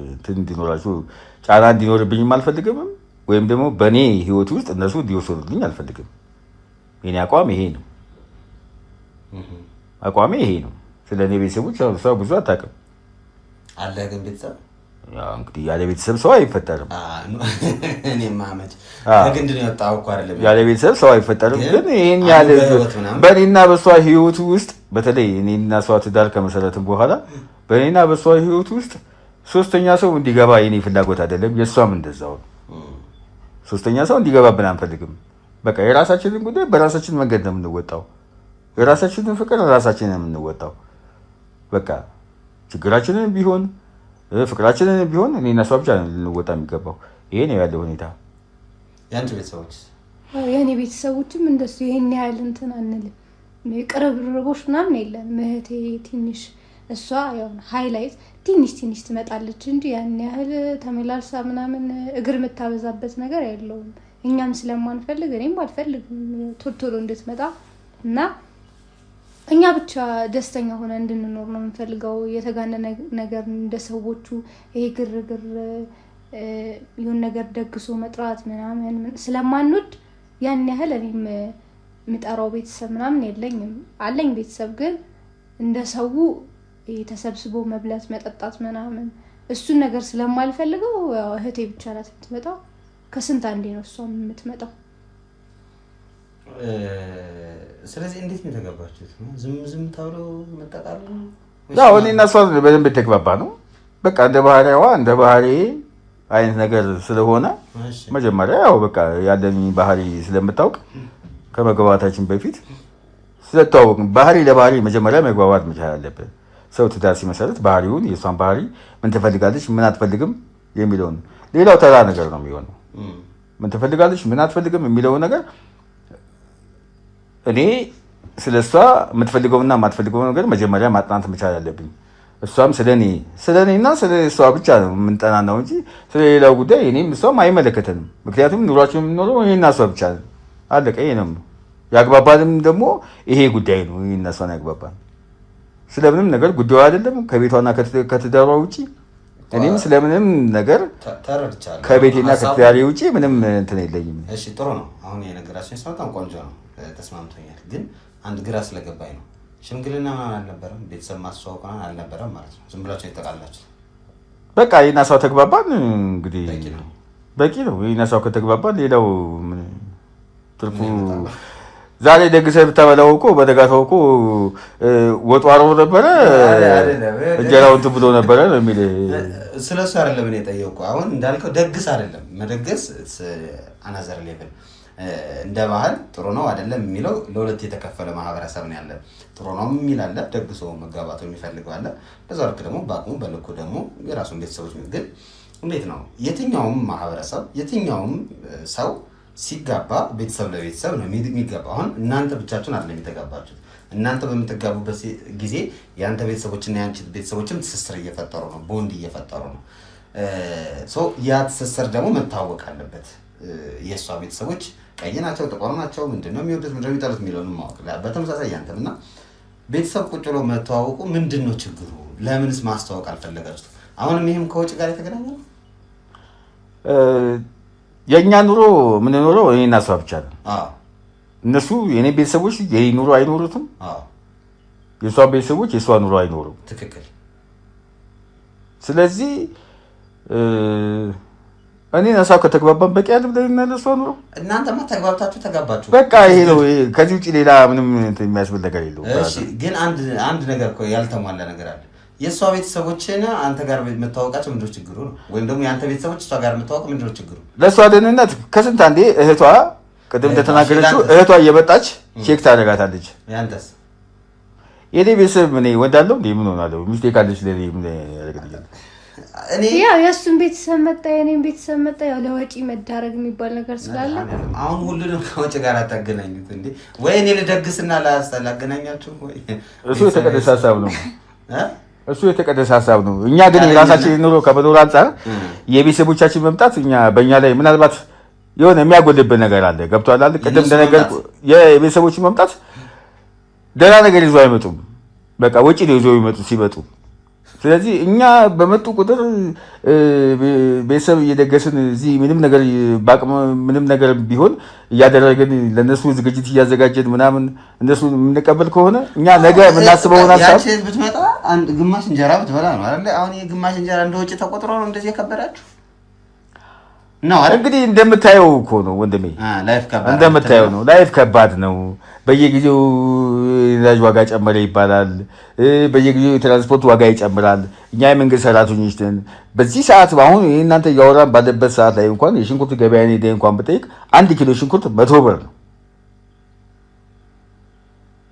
እንትን እንዲኖራቸው ጫና እንዲኖርብኝም አልፈልግም፣ ወይም ደግሞ በእኔ ህይወት ውስጥ እነሱ እንዲወሰኑልኝ አልፈልግም። የኔ አቋም ይሄ ነው። አቋሜ ይሄ ነው። ስለ እኔ ቤተሰቦች ሰው ብዙ አታውቅም። አለ ግን ቤተሰብ ያው እንግዲህ ያለ ቤተሰብ ሰው አይፈጠርም። እኔማ መች ከግንድ ነው የወጣው እኮ አይደለም። ያለ ቤተሰብ ሰው አይፈጠርም። ግን ይሄን ያለ በእኔና በሷ ህይወት ውስጥ በተለይ እኔና እሷ ትዳር ከመሰረትን በኋላ በእኔና በሷ ህይወት ውስጥ ሶስተኛ ሰው እንዲገባ የኔ ፍላጎት አይደለም። የእሷም እንደዛው ነው። ሶስተኛ ሰው እንዲገባብን አንፈልግም። በቃ የራሳችንን ጉዳይ በራሳችን መንገድ ነው የምንወጣው። የራሳችንን ፍቅር ራሳችንን ነው የምንወጣው። በቃ ችግራችንን ቢሆን ፍቅራችንን ቢሆን እኔና እሷ ብቻ ልንወጣ የሚገባው። ይሄ ነው ያለው ሁኔታ። ያንቺ ቤተሰቦች? የእኔ ቤተሰቦችም እንደሱ ይሄን ያህል እንትን አንልም። ቅርርቦች ምናምን የለን። እህቴ ትንሽ እሷ ያው ሃይላይት ትንሽ ትመጣለች እንጂ ያን ያህል ተመላልሳ ምናምን እግር የምታበዛበት ነገር የለውም። እኛም ስለማንፈልግ እኔም አልፈልግም ቶሎ እንድትመጣ እና እኛ ብቻ ደስተኛ ሆነ እንድንኖር ነው የምንፈልገው። የተጋነነ ነገር እንደ ሰዎቹ ይሄ ግርግር የሆነ ነገር ደግሶ መጥራት ምናምን ስለማንወድ ያን ያህል እኔም የምጠራው ቤተሰብ ምናምን የለኝም። አለኝ ቤተሰብ ግን እንደ ሰው ተሰብስቦ መብላት መጠጣት ምናምን እሱን ነገር ስለማልፈልገው ያው እህቴ ብቻ ናት የምትመጣው። ከስንት አንዴ ነው እሷ የምትመጣው። ስለዚህ እንዴት ነው የተገባችሁት? ዝም ታውሎ መጣጣሉ ነው? ያው እኔና እሷ በደንብ የተግባባ ነው። በቃ እንደ ባህሪዋ እንደ ባህሪ አይነት ነገር ስለሆነ መጀመሪያ ያው በቃ ያለኝ ባህሪ ስለምታውቅ ከመግባባታችን በፊት ስለተዋወቅን ባህሪ ለባህሪ መጀመሪያ መግባባት መቻል አለብን። ሰው ትዳር ሲመሰረት ባህሪውን የእሷን ባህሪ ምን ትፈልጋለች ምን አትፈልግም የሚለውን ሌላው ተራ ነገር ነው የሚሆነው። ምን ትፈልጋለች ምን አትፈልግም የሚለውን ነገር እኔ ስለሷ የምትፈልገውና የማትፈልገው ነገር መጀመሪያ ማጥናት መቻል አለብኝ። እሷም ስለኔና ስለሷ ብቻ ነው የምንጠናናው እንጂ ስለሌላው ጉዳይ እኔም እሷም አይመለከተንም። ምክንያቱም ኑሯችን የምንኖረው እኔና እሷ ብቻ ነው። አለቀ። ይሄ ነው ያግባባንም ደግሞ ይሄ ጉዳይ ነው። እኔና እሷን ያግባባን ስለምንም ነገር ጉዳዩ አይደለም ከቤቷና ከትዳሯ ውጪ። እኔም ስለምንም ነገር ተረድቻለሁ። ከቤቴና ከትዳሬ ውጪ ምንም እንትን የለኝም። እሺ ጥሩ ነው። አሁን የነገራችን በጣም ቆንጆ ነው። ተስማምቶኛል። ግን አንድ ግራ ስለገባኝ ነው። ሽምግልና ምናምን አልነበረም? ቤተሰብ ማስተዋወቅ ምናምን አልነበረም ማለት ነው? ዝም ብላችሁ የተቃላችሁ? በቃ ይሄን ሰው ተግባባን እንግዲህ በቂ ነው። ይሄን ሰው ከተግባባን ሌላው ትርፉ ዛሬ ደግሰህ ብታበላው እኮ በደጋታው እኮ ወጡ አርቦ ነበረ እንጀራው እንትን ብሎ ነበረ ነው የሚል። ስለሱ አይደለም እኔ የጠየኩህ። አሁን እንዳልከው ደግስ አይደለም መደገስ አናዘር ሌቭል እንደ ባህል ጥሩ ነው አይደለም የሚለው ለሁለት የተከፈለ ማህበረሰብ ነው ያለ። ጥሩ ነው የሚል አለ፣ ደግሶ መጋባቱ የሚፈልገው አለ። በዛው ልክ ደግሞ በአቅሙ በልኩ ደግሞ የራሱን ቤተሰቦች ግን እንዴት ነው የትኛውም ማህበረሰብ የትኛውም ሰው ሲጋባ ቤተሰብ ለቤተሰብ ነው የሚጋባ። አሁን እናንተ ብቻችሁን አይደለም የተጋባችሁት። እናንተ በምትጋቡበት ጊዜ የአንተ ቤተሰቦችና የአንቺ ቤተሰቦችም ትስስር እየፈጠሩ ነው፣ ቦንድ እየፈጠሩ ነው። ያ ትስስር ደግሞ መታወቅ አለበት። የእሷ ቤተሰቦች ቀይ ናቸው፣ ጥቁር ናቸው፣ ምንድነው የሚወዱት ምንድነው የሚጠሉት የሚለውን ማወቅ። በተመሳሳይ ያንተም እና ቤተሰብ ቁጭ ብሎ መተዋወቁ ምንድነው ችግሩ? ለምንስ ማስተዋወቅ አልፈለጋችሁት? አሁንም ይህም ከውጭ ጋር የተገናኘ ነው። የእኛ ኑሮ የምንኖረው እኔና እሷ ብቻ ነው። እነሱ የእኔ ቤተሰቦች የኔ ኑሮ አይኖሩትም፣ የእሷ ቤተሰቦች የእሷ ኑሮ አይኖሩም። ትክክል። ስለዚህ እኔና እሷ ከተግባባን በቂ ያለ ብለና ለእሷ ኑሮ እናንተማ ተግባብታችሁ ተጋባችሁ። በቃ ይሄ ነው። ከዚህ ውጭ ሌላ ምንም የሚያስብል ነገር የለውም። እሺ፣ ግን አንድ ነገር እኮ ያልተሟላ ነገር አለ። የእሷ ቤተሰቦችን አንተ ጋር መታወቃቸው ምንድነው ችግሩ ነው? ወይም ደግሞ የአንተ ቤተሰቦች እሷ ጋር መታወቅ ምንድነው ችግሩ? ለእሷ ደህንነት ከስንት አንዴ እህቷ ቅድም እንደተናገረችው እህቷ እየመጣች ቼክ ታደርጋታለች። ያንተስ? የኔ ቤተሰብ እኔ ወዳለው እንዴ ምን ሆናለሁ? ሚስቴ ካለች ለኔ ምን ያደርግልኛል? ያው የእሱን ቤተሰብ መጣ የኔን ቤተሰብ መጣ፣ ያው ለወጪ መዳረግ የሚባል ነገር ስላለ አሁን ሁሉንም ከወጪ ጋር አታገናኙት እንዴ? ወይ እኔ ልደግስና ላገናኛችሁ ወይ? እሱ የተቀደሰ ሀሳብ ነው። እሱ የተቀደሰ ሀሳብ ነው። እኛ ግን የራሳችን ኑሮ ከመኖር አንጻር የቤተሰቦቻችን መምጣት በእኛ ላይ ምናልባት የሆነ የሚያጎልብን ነገር አለ። ገብቶሃል አይደል? ቅድም እንደነገርኩ የቤተሰቦችን መምጣት ደህና ነገር ይዞ አይመጡም። በቃ ወጪ ነው ይዞ ይመጡ ሲመጡ። ስለዚህ እኛ በመጡ ቁጥር ቤተሰብ እየደገስን እዚህ ምንም ነገር በአቅም ምንም ነገር ቢሆን እያደረግን ለነሱ ዝግጅት እያዘጋጀን ምናምን እነሱ የምንቀበል ከሆነ እኛ ነገ የምናስበውን ሀሳብ ብትመጣ ግማሽ እንጀራ ብትበላ ነው አይደል? አሁን የግማሽ እንጀራ እንደ ወጪ ተቆጥሮ ነው እንደዚህ የከበዳችሁ ነው አይደል? እንግዲህ እንደምታየው እኮ ነው ወንድሜ፣ እንደምታየው ነው። ላይፍ ከባድ ነው። በየጊዜው የነዳጅ ዋጋ ጨመረ ይባላል። በየጊዜው የትራንስፖርት ዋጋ ይጨምራል። እኛ የመንግስት ሰራተኞች ነን። በዚህ ሰዓት አሁን እናንተ እያወራን ባለበት ሰዓት ላይ እንኳን የሽንኩርት ገበያ ሄደህ እንኳን ብጠይቅ 1 ኪሎ ሽንኩርት 100 ብር ነው።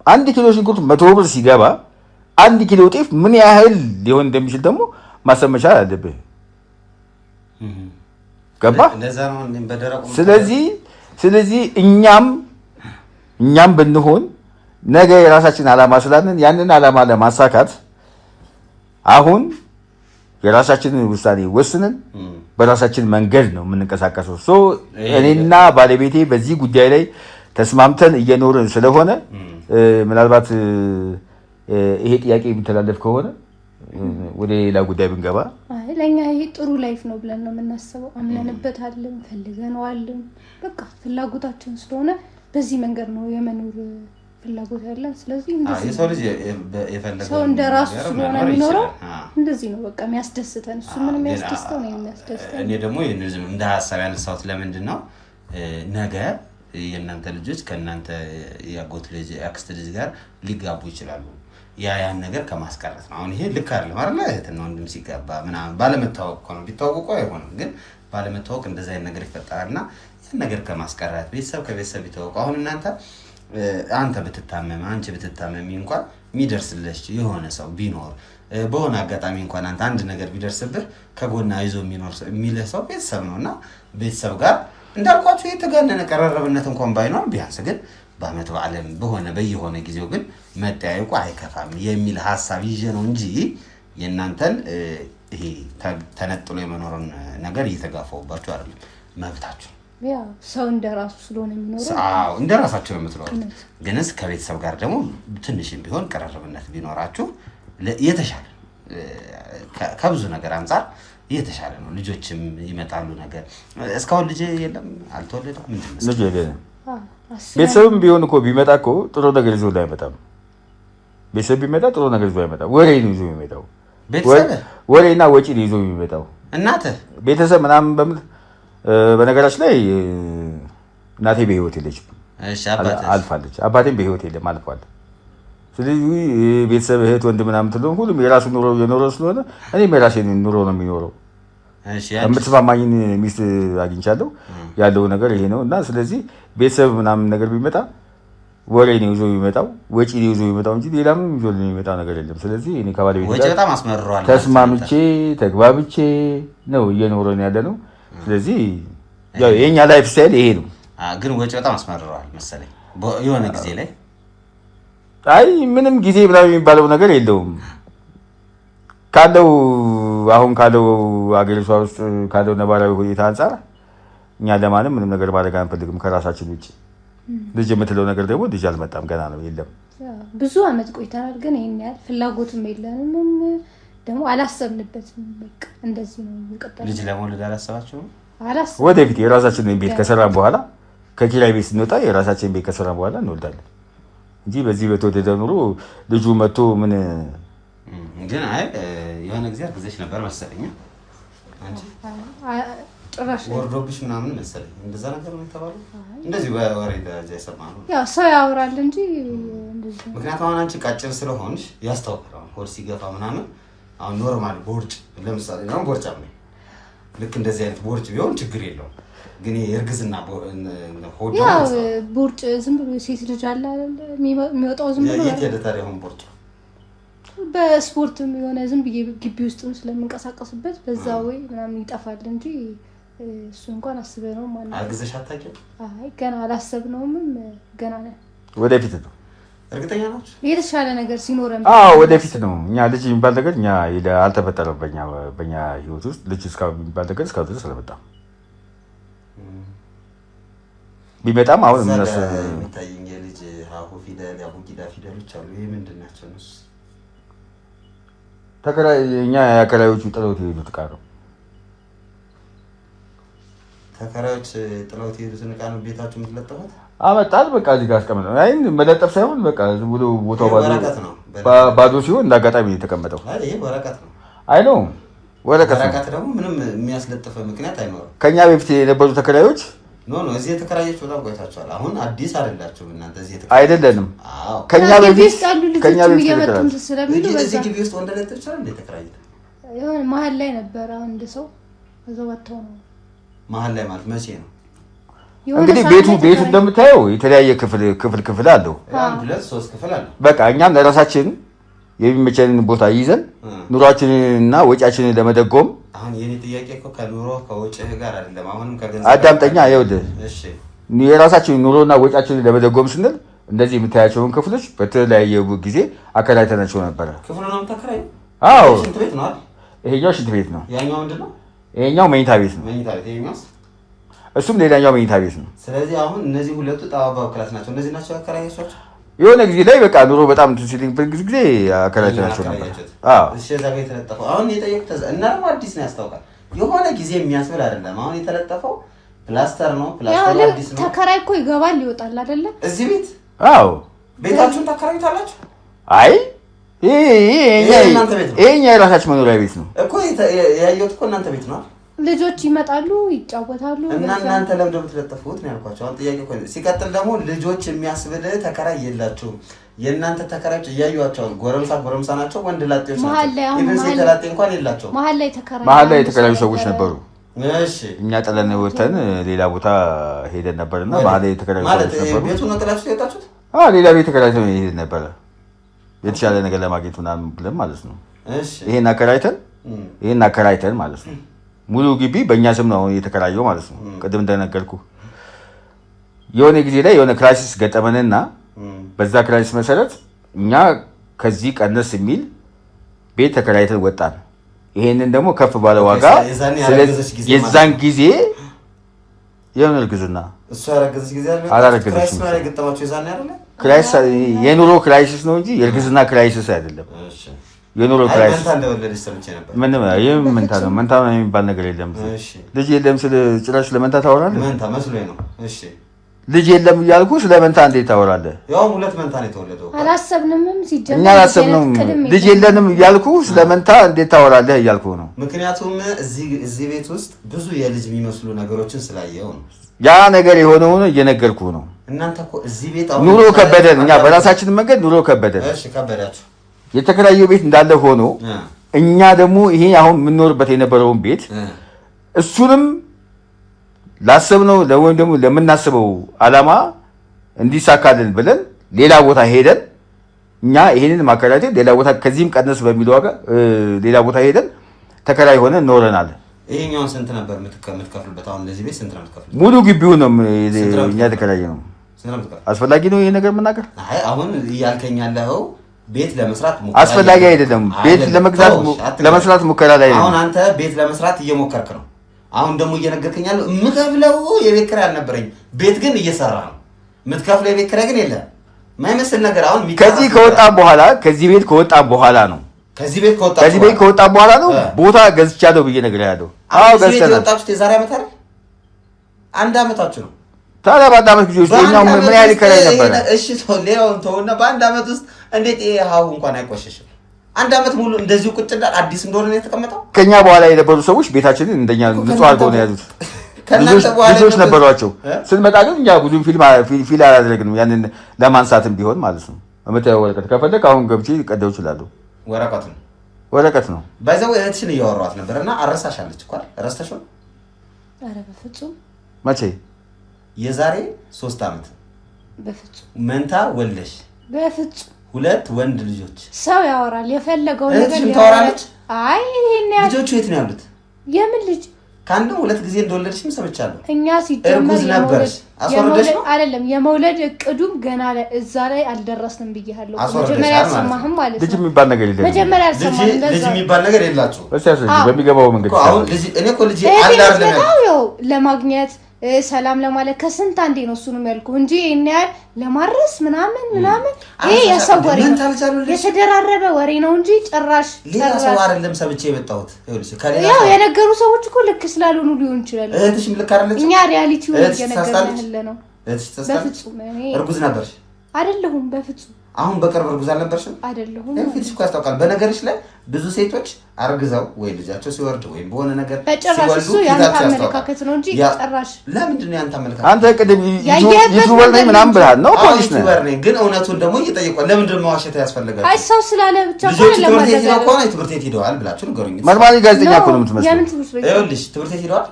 1 ኪሎ ሽንኩርት 100 ብር ሲገባ 1 ኪሎ ጤፍ ምን ያህል ሊሆን እንደሚችል ደግሞ ማሰብ መቻል አለብህ። ገባ? ስለዚህ እኛም ብንሆን ነገ የራሳችን ዓላማ ስላለን ያንን ዓላማ ለማሳካት አሁን የራሳችንን ውሳኔ ወስነን በራሳችን መንገድ ነው የምንንቀሳቀሰው። እኔና ባለቤቴ በዚህ ጉዳይ ላይ ተስማምተን እየኖርን ስለሆነ ምናልባት ይሄ ጥያቄ የሚተላለፍ ከሆነ ወደ ሌላ ጉዳይ ብንገባ ለእኛ ይሄ ጥሩ ላይፍ ነው ብለን ነው የምናስበው። አምነንበታለን፣ ፈልገነዋለን። በቃ ፍላጎታችን ስለሆነ በዚህ መንገድ ነው የመኖር ፍላጎት ያለን። ስለዚህ የሰው ልጅ የፈለገው ሰው እንደራሱ ስለሆነ የሚኖረው እንደዚህ ነው በቃ የሚያስደስተን። እሱ ምንም የሚያስደስተው ነው የሚያስደስተን። እኔ ደግሞ ይህንን እንደ ሀሳብ ያነሳሁት ለምንድን ነው ነገ የእናንተ ልጆች ከእናንተ የአጎት ልጅ የአክስት ልጅ ጋር ሊጋቡ ይችላሉ። ያን ነገር ከማስቀረት ነው። አሁን ይሄ ልክ አይደለም አይደል? እህትና ወንድም ሲጋባ ምናምን ባለመታወቅ ነው። ቢታወቁ አይሆንም፣ ግን ባለመታወቅ እንደዛ አይነት ነገር ይፈጠራልና ያን ነገር ከማስቀረት ቤተሰብ ከቤተሰብ ቢታወቁ። አሁን እናንተ አንተ ብትታመም አንቺ ብትታመሚ እንኳን የሚደርስልሽ የሆነ ሰው ቢኖር በሆነ አጋጣሚ እንኳን አንተ አንድ ነገር ቢደርስብህ ከጎና ይዞ የሚልህ ሰው ቤተሰብ ነውና ቤተሰብ ጋር እንዳልኳችሁ የተጋነነ ቀረረብነት እንኳን ባይኖር ቢያንስ ግን በአመት በዓለም በየሆነ ጊዜው ግን መጠያየቁ አይከፋም የሚል ሀሳብ ይዤ ነው እንጂ የእናንተን ይሄ ተነጥሎ የመኖርን ነገር እየተጋፋውባችሁ አይደለም። መብታችሁ ያው ሰው እንደራሱ ስለሆነ የሚኖረው እንደራሳችሁ ነው የምትኖሩት። ግንስ ከቤተሰብ ጋር ደግሞ ትንሽም ቢሆን ቀረርብነት ቢኖራችሁ የተሻለ ከብዙ ነገር አንጻር የተሻለ ነው። ልጆችም ይመጣሉ። ነገር እስካሁን ልጅ የለም አልተወለደም። ምንድነው ልጅ የለም። ቤተሰብም ቢሆን እኮ ቢመጣ እኮ ጥሩ ነገር ይዞ አይመጣም። ቤተሰብ ቢመጣ ጥሩ ነገር ይዞ አይመጣም። ወሬ ነው ይዞ የሚመጣው። ወሬና ወጪ ይዞ የሚመጣው እናትህ ቤተሰብ ምናምን በምን በነገራችን ላይ እናቴ በህይወት የለችም። እሺ አባትህ አልፋለች። አባቴም በህይወት የለም አልፏል። ስለዚህ ቤተሰብ እህት ወንድ ምናምን ትለው ሁሉም የራሱ ኑሮ እየኖረ ስለሆነ እኔም የራሴን ኑሮ ነው የሚኖረው። እሺ የምትስማማኝን ሚስት አግኝቻለሁ። ያለው ነገር ይሄ ነው እና ስለዚህ ቤተሰብ ምናምን ነገር ቢመጣ ወሬ ነው ይዞ የሚመጣው ወጪ ነው ይዞ የሚመጣው እንጂ ሌላ ምንም ይዞ የሚመጣ ነገር የለም። ስለዚህ እኔ ከባለቤቴ ወጪ በጣም አስመርሯል። ተስማምቼ ተግባብቼ ነው እየኖረን ያለ ነው። ስለዚህ ያው የኛ ላይፍ ስታይል ይሄ ነው። ግን ወጪ በጣም አስመርሯል መሰለኝ የሆነ ጊዜ ላይ። አይ ምንም ጊዜ ምናምን የሚባለው ነገር የለውም። ካለው አሁን ካለው አገሪቷ ውስጥ ካለው ነባራዊ ሁኔታ አንጻር እኛ ለማንም ምንም ነገር ማድረግ አንፈልግም ከራሳችን ውጭ። ልጅ የምትለው ነገር ደግሞ ልጅ አልመጣም ገና ነው የለም። ብዙ አመት ቆይተናል፣ ግን ይሄን ያህል ፍላጎትም የለንም ደግሞ አላሰብንበትም። በቃ እንደዚህ ነው የሚቀጥለው። ልጅ ለመውለድ አላሰባችሁም? ወደፊት የራሳችንን ቤት ከሰራን በኋላ ከኪራይ ቤት ስንወጣ የራሳችንን ቤት ከሰራን በኋላ እንወልዳለን እንጂ በዚህ በተወደደ ኑሮ ልጁ መጥቶ ምን ግን አይ የሆነ ጊዜ አርግዘሽ ነበር መሰለኝ አንቺ ጭራሽ ወርዶብሽ ምናምን መሰለኝ እንደዛ ነገር ነው የተባለው። እንደዚህ በወሬ ደረጃ የሰማነው ያው ሰው ያወራል እንጂ እንደዚህ። ምክንያቱም አሁን አንቺ ቃጭር ስለሆንሽ ያስታውቃል። ሆድ ሲገፋ ምናምን አሁን ኖርማል ቦርጭ ለምሳሌ ነው ቦርጫ ነው ልክ እንደዚህ አይነት ቦርጭ ቢሆን ችግር የለውም። ግን የእርግዝና ሆድ ያው ቦርጭ ዝም ብሎ ሴት ልጅ አለ የሚወጣው ዝም ብሎ የት ሄደ ታዲያ? አሁን ቦርጭ በስፖርትም የሆነ ዝም ብዬ ግቢ ውስጥም ስለምንቀሳቀስበት በዛ ወይ ምናምን ይጠፋል እንጂ እሱ እንኳን አስበነው ማለት ነው። አርግዘሽ አታውቂም? አይ ገና አላሰብነውም። ገና ነው ወደፊት ነው። እርግጠኛ ናችሁ? የተሻለ ነገር ሲኖረን ወደፊት ነው። እኛ ልጅ የሚባል ነገር እኛ አልተፈጠረም በእኛ ህይወት ውስጥ ልጅ እስካሁን የሚባል ነገር እስካሁን ድረስ አልመጣም። ቢመጣም አሁን እነሱ የሚታየኝ የልጅ ሀሁ ፊደል የአቡጊዳ ፊደሎች አሉ። ይሄ ምንድን ናቸው? እነሱ እኛ የአከራዮቹ ጥለውት የሄዱት ዕቃ ነው። ተከራዮች ጥለውት የሄዱትን ዕቃ ነው ቤታችሁ የምትለጠፉት? አመጣል በቃ እዚህ ጋር አስቀምጠው። አይ መለጠፍ ሳይሆን በቃ ዝም ብሎ ቦታው ባዶ ሲሆን እንዳጋጣሚ የተቀመጠው። አይ ይሄ ወረቀት ነው። አይ ነው ወረቀት ደግሞ ምንም የሚያስለጥፈ ምክንያት አይኖርም። ከኛ በፊት የነበሩ ተከራዮች እዚህ የተከራያችሁ በጣም ቆይታችኋል። አሁን አዲስ አይደላችሁም እናንተ እዚህ አይደለም። ከኛ በፊት እየመጡም ስለሚሉ እዚህ ግቢ ውስጥ ወንድ ለጥ ይችላል እንደ ተከራይተ የሆነ መሀል ላይ ነበር። አንድ ሰው እዛው ወጥተው ነው። መሀል ላይ ማለት መቼ ነው? እንግዲህ ቤቱ እንደምታየው የተለያየ ክፍል አለው። አንድ ሁለት ሶስት ክፍል አለው። በቃ እኛም ለራሳችን የሚመቸንን ቦታ ይዘን ኑሯችንና ወጪያችንን ለመደጎም አሁን የኔ ጥያቄ እኮ ከኑሮ ከወጪ ጋር አይደለም። አሁንም ከገንዘብ አዳምጠኛ ይኸውልህ፣ እሺ የራሳችንን ኑሮና ወጪያችንን ለመደጎም ስንል እንደዚህ የምታያቸውን ክፍሎች በተለያየ ጊዜ አከራይተናቸው ነበረ። ክፍሉ ነው የምታከራየው? አዎ። ሽንት ቤት ነው አይደል? ይሄኛው ሽንት ቤት ነው። ያኛው ምንድን ነው? ይሄኛው መኝታ ቤት ነው። መኝታ ቤት። ይሄኛውስ? እሱም ሌላኛው መኝታ ቤት ነው። ስለዚህ አሁን እነዚህ ሁለቱ ጠባብ ክላስ ናቸው። እነዚህ ናቸው አከራያችኋቸው? የሆነ ጊዜ ላይ በቃ ኑሮ በጣም ሲሊንግ ጊዜ አከራይተናቸው ነበር። አዎ። እሺ እዛ ጋር የተለጠፈው አሁን የጠየቁት እና ደግሞ አዲስ ነው ያስታውቃል። የሆነ ጊዜ የሚያስብል አይደለም። አሁን የተለጠፈው ፕላስተር ነው። ፕላስተር አዲስ ነው። ተከራይ እኮ ይገባል ይወጣል አይደለ? እዚህ ቤት አዎ። ቤታችሁን ታከራዩታላችሁ? አይ እናንተ ቤት ነው። ይሄኛ የራሳችን መኖሪያ ቤት ነው እኮ ያየሁት እኮ እናንተ ቤት ነው። ልጆች ይመጣሉ ይጫወታሉ። እና እናንተ ለምን እንደምትለጠፉት ነው ያልኳቸው። አሁን ጥያቄ እኮ ሲቀጥል ደግሞ ልጆች የሚያስብል ተከራይ የላችሁም። የእናንተ ተከራዮች እያዩዋቸው ጎረምሳ ናቸው፣ ወንድ ላጤዎች ናቸው። ኢቭን ሴት ላጤ እንኳን የላቸውም። መሀል ላይ የተከራዩ ሰዎች ነበሩ። እሺ እኛ ጥለን ወተን ሌላ ቦታ ሄደን ነበርና መሀል ላይ የተከራዩ ሰዎች ነበሩ። ቤቱን ነው ጥላችሁ የወጣችሁት? ሌላ ቤት ተከራይተን ሄደን ነበረ የተሻለ ነገር ለማግኘት ምናምን ብለን ማለት ነው። እሺ ይሄን አከራይተን ማለት ነው። ሙሉ ግቢ በእኛ ስም ነው የተከራየው ማለት ነው። ቅድም እንደነገርኩ የሆነ ጊዜ ላይ የሆነ ክራይሲስ ገጠመንና በዛ ክራይሲስ መሰረት እኛ ከዚህ ቀነስ የሚል ቤት ተከራይተን ወጣን። ይሄንን ደግሞ ከፍ ባለ ዋጋ የዛን ጊዜ የሆነ እርግዝና እሱ ያረገዘች ጊዜ አላረገዘችም። ክራይሲስ የኑሮ ክራይሲስ ነው እንጂ የእርግዝና ክራይሲስ አይደለም። የኑሮ ክራይሲስ መንታ ነው። መንታ የሚባል ነገር የለም። ልጅ የለም ስለ ጭራሽ ለመንታ ታወራለህ? መንታ መስሎኝ ነው። እሺ ልጅ የለም እያልኩ ስለ መንታ እንዴት ታወራለህ? ያው ሁለት መንታ ነው የተወለደው። አላሰብንምም ሲጀምር እኛ አላሰብንም። ልጅ የለንም እያልኩ ስለ መንታ እንዴት ታወራለህ እያልኩ ነው። ምክንያቱም እዚህ ቤት ውስጥ ብዙ የልጅ የሚመስሉ ነገሮችን ስላየው ነው። ያ ነገር የሆነውን እየነገርኩ ነው። እናንተ እኮ እዚህ ቤት ኑሮ ከበደን። እኛ በራሳችን መንገድ ኑሮ ከበደን። እሺ ከበዳችሁ። የተከራየው ቤት እንዳለ ሆኖ እኛ ደግሞ ይሄ አሁን የምንኖርበት የነበረውን ቤት እሱንም ላሰብነው ወይም ደግሞ ለምናስበው ዓላማ እንዲሳካልን ብለን ሌላ ቦታ ሄደን እኛ ይሄንን ማከራየት ሌላ ቦታ ከዚህም ቀነስ በሚል ዋጋ ሌላ ቦታ ሄደን ተከራይ ሆነ ኖረናል። ይሄኛውን ስንት ነበር የምትከፍሉበት? አሁን ለዚህ ቤት ስንት ነው የምትከፍሉት? ሙሉ ግቢውን ነው እኛ ተከራየ ነው። አስፈላጊ ነው ይሄ ነገር መናገር? አይ አሁን እያልከኝ ያለኸው ቤት ለመስራት ሙከራ አስፈላጊ አይደለም። ቤት ለመግዛት ለመስራት ሙከራ ላይ ነው። አሁን አንተ ቤት ለመስራት እየሞከርክ ነው። አሁን ደግሞ እየነገርከኝ ያለው የምከፍለው የቤት ኪራይ አልነበረኝ፣ ቤት ግን እየሰራ ነው። የምትከፍለው የቤት ኪራይ ግን የለም። የማይመስል ነገር አሁን ከዚህ ከወጣ በኋላ ከዚህ ቤት ከወጣ በኋላ ነው ከዚህ ቤት ከወጣ በኋላ ነው ቦታ ገዝቻለሁ ብዬ ነገር ያለው። አዎ ገዝተናል። የወጣችሁት የዛሬ ዓመት አይደል? አንድ ዓመታችሁ ነው። ታዲያ በአንድ ዓመት ጊዜ ውስጥ እኛው ምን ያህል ኪራይ ነበር? እሺ ሌላውን ተውና በአንድ ዓመት ውስጥ እንዴት ይሄ ሀው እንኳን አይቆሸሽም? አንድ ዓመት ሙሉ እንደዚሁ ቁጭ እንዳል አዲስ እንደሆነ ነው የተቀመጠው። ከኛ በኋላ የነበሩ ሰዎች ቤታችንን እንደኛ ንጹህ አድርገው ነው ያዙት። ልጆች ነበሯቸው። ስንመጣ ግን እኛ ብዙም ፊል አላደረግንም። ያንን ለማንሳትም ቢሆን ማለት ነው። የምታየው ወረቀት ከፈለክ አሁን ገብቼ ቀደው ይችላሉ። ወረቀት ነው። ባይዘው እህትሽን እያወራኋት ነበርና አረሳሻለች እኮ አይደል? ረስተሽ ነው? ኧረ በፍጹም። መቼ? የዛሬ 3 ዓመት። በፍጹም። መንታ ወልደሽ? በፍጹም። 2 ወንድ ልጆች። ሰው ያወራል የፈለገው ነገር ታወራለች። አይ ይሄን ልጆቹ የት ነው ያሉት? የምን ልጅ? ከአንድም 2 ጊዜ እንደወለድሽም ሰምቻለሁ። እኛ ሲጀመር ነበርሽ አስወርደሽ ነው አይደለም? የመውለድ እቅዱም ገና እዛ ላይ አልደረስንም ብያለሁ። መጀመሪያ አልሰማህም ማለት ነው። ልጅ የሚባል ነገር የለም። መጀመሪያ አልሰማህም። ልጅ የሚባል ነገር የላችሁ። በሚገባው መንገድ አሁን እኔ እኮ ልጅ አለ አይደለም ያው ለማግኘት ሰላም ለማለት ከስንት አንዴ ነው እሱንም ያልኩህ እንጂ እኔ ያህል ለማድረስ ምናምን ይሄ የሰው ወሬ የተደራረበ ወሬ ነው እንጂ ጭራሽ ሌላ ሰው አይደለም ሰብቼ የመጣሁት። ያው የነገሩ ሰዎች እኮ ልክ ስላልሆኑ ሊሆን ይችላል። እህትሽም ልክ አይደለች። እኛ ሪያሊቲውን እየነገርን ያለ ነው። በፍጹም እኔ እርጉዝ ነበርሽ? አይደለሁም በፍጹም። አሁን በቅርብ እርጉዝ አልነበርሽም? አይደለሁም። ፊትሽ እኮ ያስታውቃል። በነገርሽ ላይ ብዙ ሴቶች አርግዘው ወይ ልጃቸው ሲወርድ ወይም በሆነ ነገር በጭራሽ እሱ ያንተ አመለካከት ነው እንጂ ጭራሽ ለምንድን ነው ያንተ አመለካከት? አንተ ቅድም ዩቲዩበር ነኝ ምናምን ብለሃል ነው ፖሊስ ነህ። ዩቲዩበር ነኝ ግን እውነቱን ደግሞ እየጠየቀው ለምንድን ነው መዋሸት ያስፈልጋል? አይ ሰው ስላለ ብቻ ልጆች ትምህርት ቤት ሄደው ከሆነ ትምህርት ቤት ሄደዋል ብላችሁ ንገሩኝ። መርማሪ ጋዜጠኛ እኮ ነው የምትመስለው። የምን ትምህርት ቤት? ይኸውልሽ ትምህርት ቤት ሄደዋል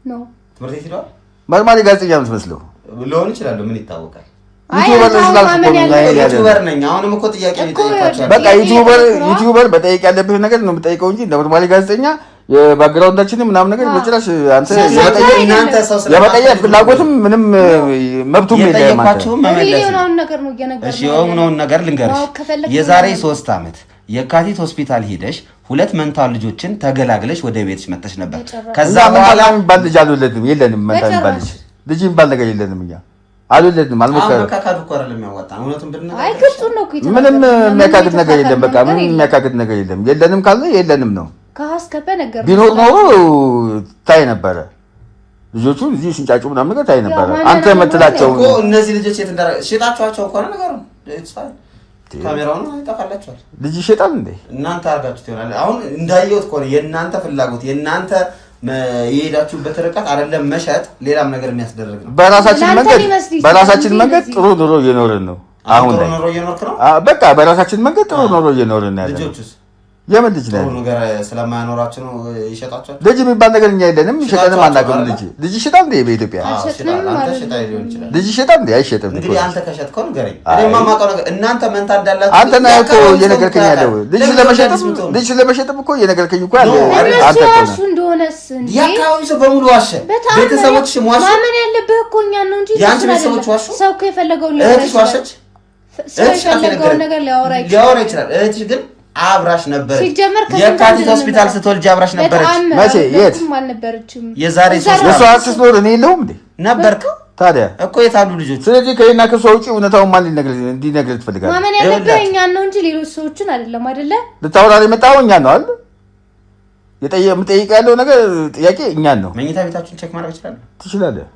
ነው ትምህርት ቤት ሄደዋል። መርማሪ ጋዜጠኛ ነው የምትመስለው። ሊሆን ይችላል ምን ይታወቃል? ዩቲዩበር ነኝ። አሁንም እኮ ጥያቄ ሊጠይቃቸው በቃ ዩቲዩበር በጠይቅ ያለብህ ነገር ነው የምጠይቀው እንጂ ኖርማሊ ጋዜጠኛ የባክግራውንዳችንን ምናምን ነገር በጭራሽ አንተ የመጠየቅ ፍላጎትም ምንም መብቱም የለህም። የሆነውን ነገር ልንገርሽ። የዛሬ 3 ዓመት የካቲት ሆስፒታል ሄደሽ 2 መንታ ልጆችን ተገላግለሽ ወደ ቤትሽ መጥተሽ ነበር። ከዛ በኋላ የሚባል ልጅ አልወለድንም። የለንም መንታ የሚባል ልጅ የሚባል ነገር የለንም እኛ አልወለድንም። አልሞከረም። አካካዱ እኮ አይደለም የሚያዋጣ እውነቱን ብንነግርህ አይ ግልጹን ነው እኮ ምንም የሚያካክድ ነገር የለም። በቃ ምንም የሚያካክድ ነገር የለም። የለንም ካለ የለንም ነው። ከሀስከበ ነገር ቢኖር ኖሮ ታይ ነበረ። ልጆቹ እዚህ ሲንጫጩ ምናምን ነገር ታይ ነበረ። አንተ የምትላቸው እኮ እነዚህ ልጆች የት እንዳረ ሽጣቸዋቸው እኮ ነው ነገሩ። ካሜራውን አይጠፋላችኋል። ልጅ ይሸጣል እንዴ? እናንተ አድርጋችሁት ይሆናል። አሁን እንዳየሁት ከሆነ የእናንተ ፍላጎት የእናንተ የሄዳችሁበት ርቀት አይደለም መሸጥ፣ ሌላም ነገር የሚያስደርግ ነው። በራሳችን መንገድ ጥሩ ኑሮ እየኖርን ነው። አሁን ጥሩ ኑሮ እየኖርክ ነው። በቃ በራሳችን መንገድ ጥሩ ኑሮ እየኖርን ነው። ልጆቹስ የምን ልጅ ነው? ጥሩ ነገር ስለማያኖራችሁ ነው ይሸጣችኋል። ልጅ የሚባል ነገር እኛ የለንም። ሸጠንም አናውቅም። ልጅ ይሸጣል እንዴ በኢትዮጵያ? ልጅ ይሸጣል እንዴ? አይሸጥም። እንግዲህ አንተ ከሸጥከው ንገረኝ። እኔ የማውቀው ነገር እናንተ መንታ እንዳላችሁ አንተ ነህ እኮ እየነገርከኝ ያለው። ልጅ ስለመሸጥም እኮ እየነገርከኝ እኮ ያለው አንተ እሱ እንደሆነስ እንዴ? የአካባቢው ሰው በሙሉ ዋሸ። ቤተሰቦችሽ ዋሹ። ማመን ያለብህ እኮ እኛን ነው እንጂ የአንቺ ቤተሰቦች ዋሹ። ሰው እኮ የፈለገውን እህትሽ ዋሸች። ሰው የፈለገውን ነገር ሊያወራ ይችላል። እህትሽ ግን አብራሽ ነበረች። ሲጀመር የካቲት ሆስፒታል ስትወልጂ አብራሽ ነበረች። መቼ? የት? አልነበረችም። የዛሬ 3 እሷ ስትኖር እኔ የለሁም እንዴ? ነበርክ ታዲያ እኮ የት አሉ ልጆች? ስለዚህ ከእኔና ከእሷ ውጪ እውነታውን ማን እንዲነግርህ ትፈልጋለህ? ማመን ያለብህ እኛን ነው እንጂ ሌሎች ሰዎችን አይደለም። አይደለ? ልታወራ የመጣኸው እኛን ነው አይደል? የምጠይቀህ ያለው ነገር ጥያቄ እኛን ነው። መኝታ ቤታችሁን ቼክ ማድረግ ትችላለህ? ትችላለህ።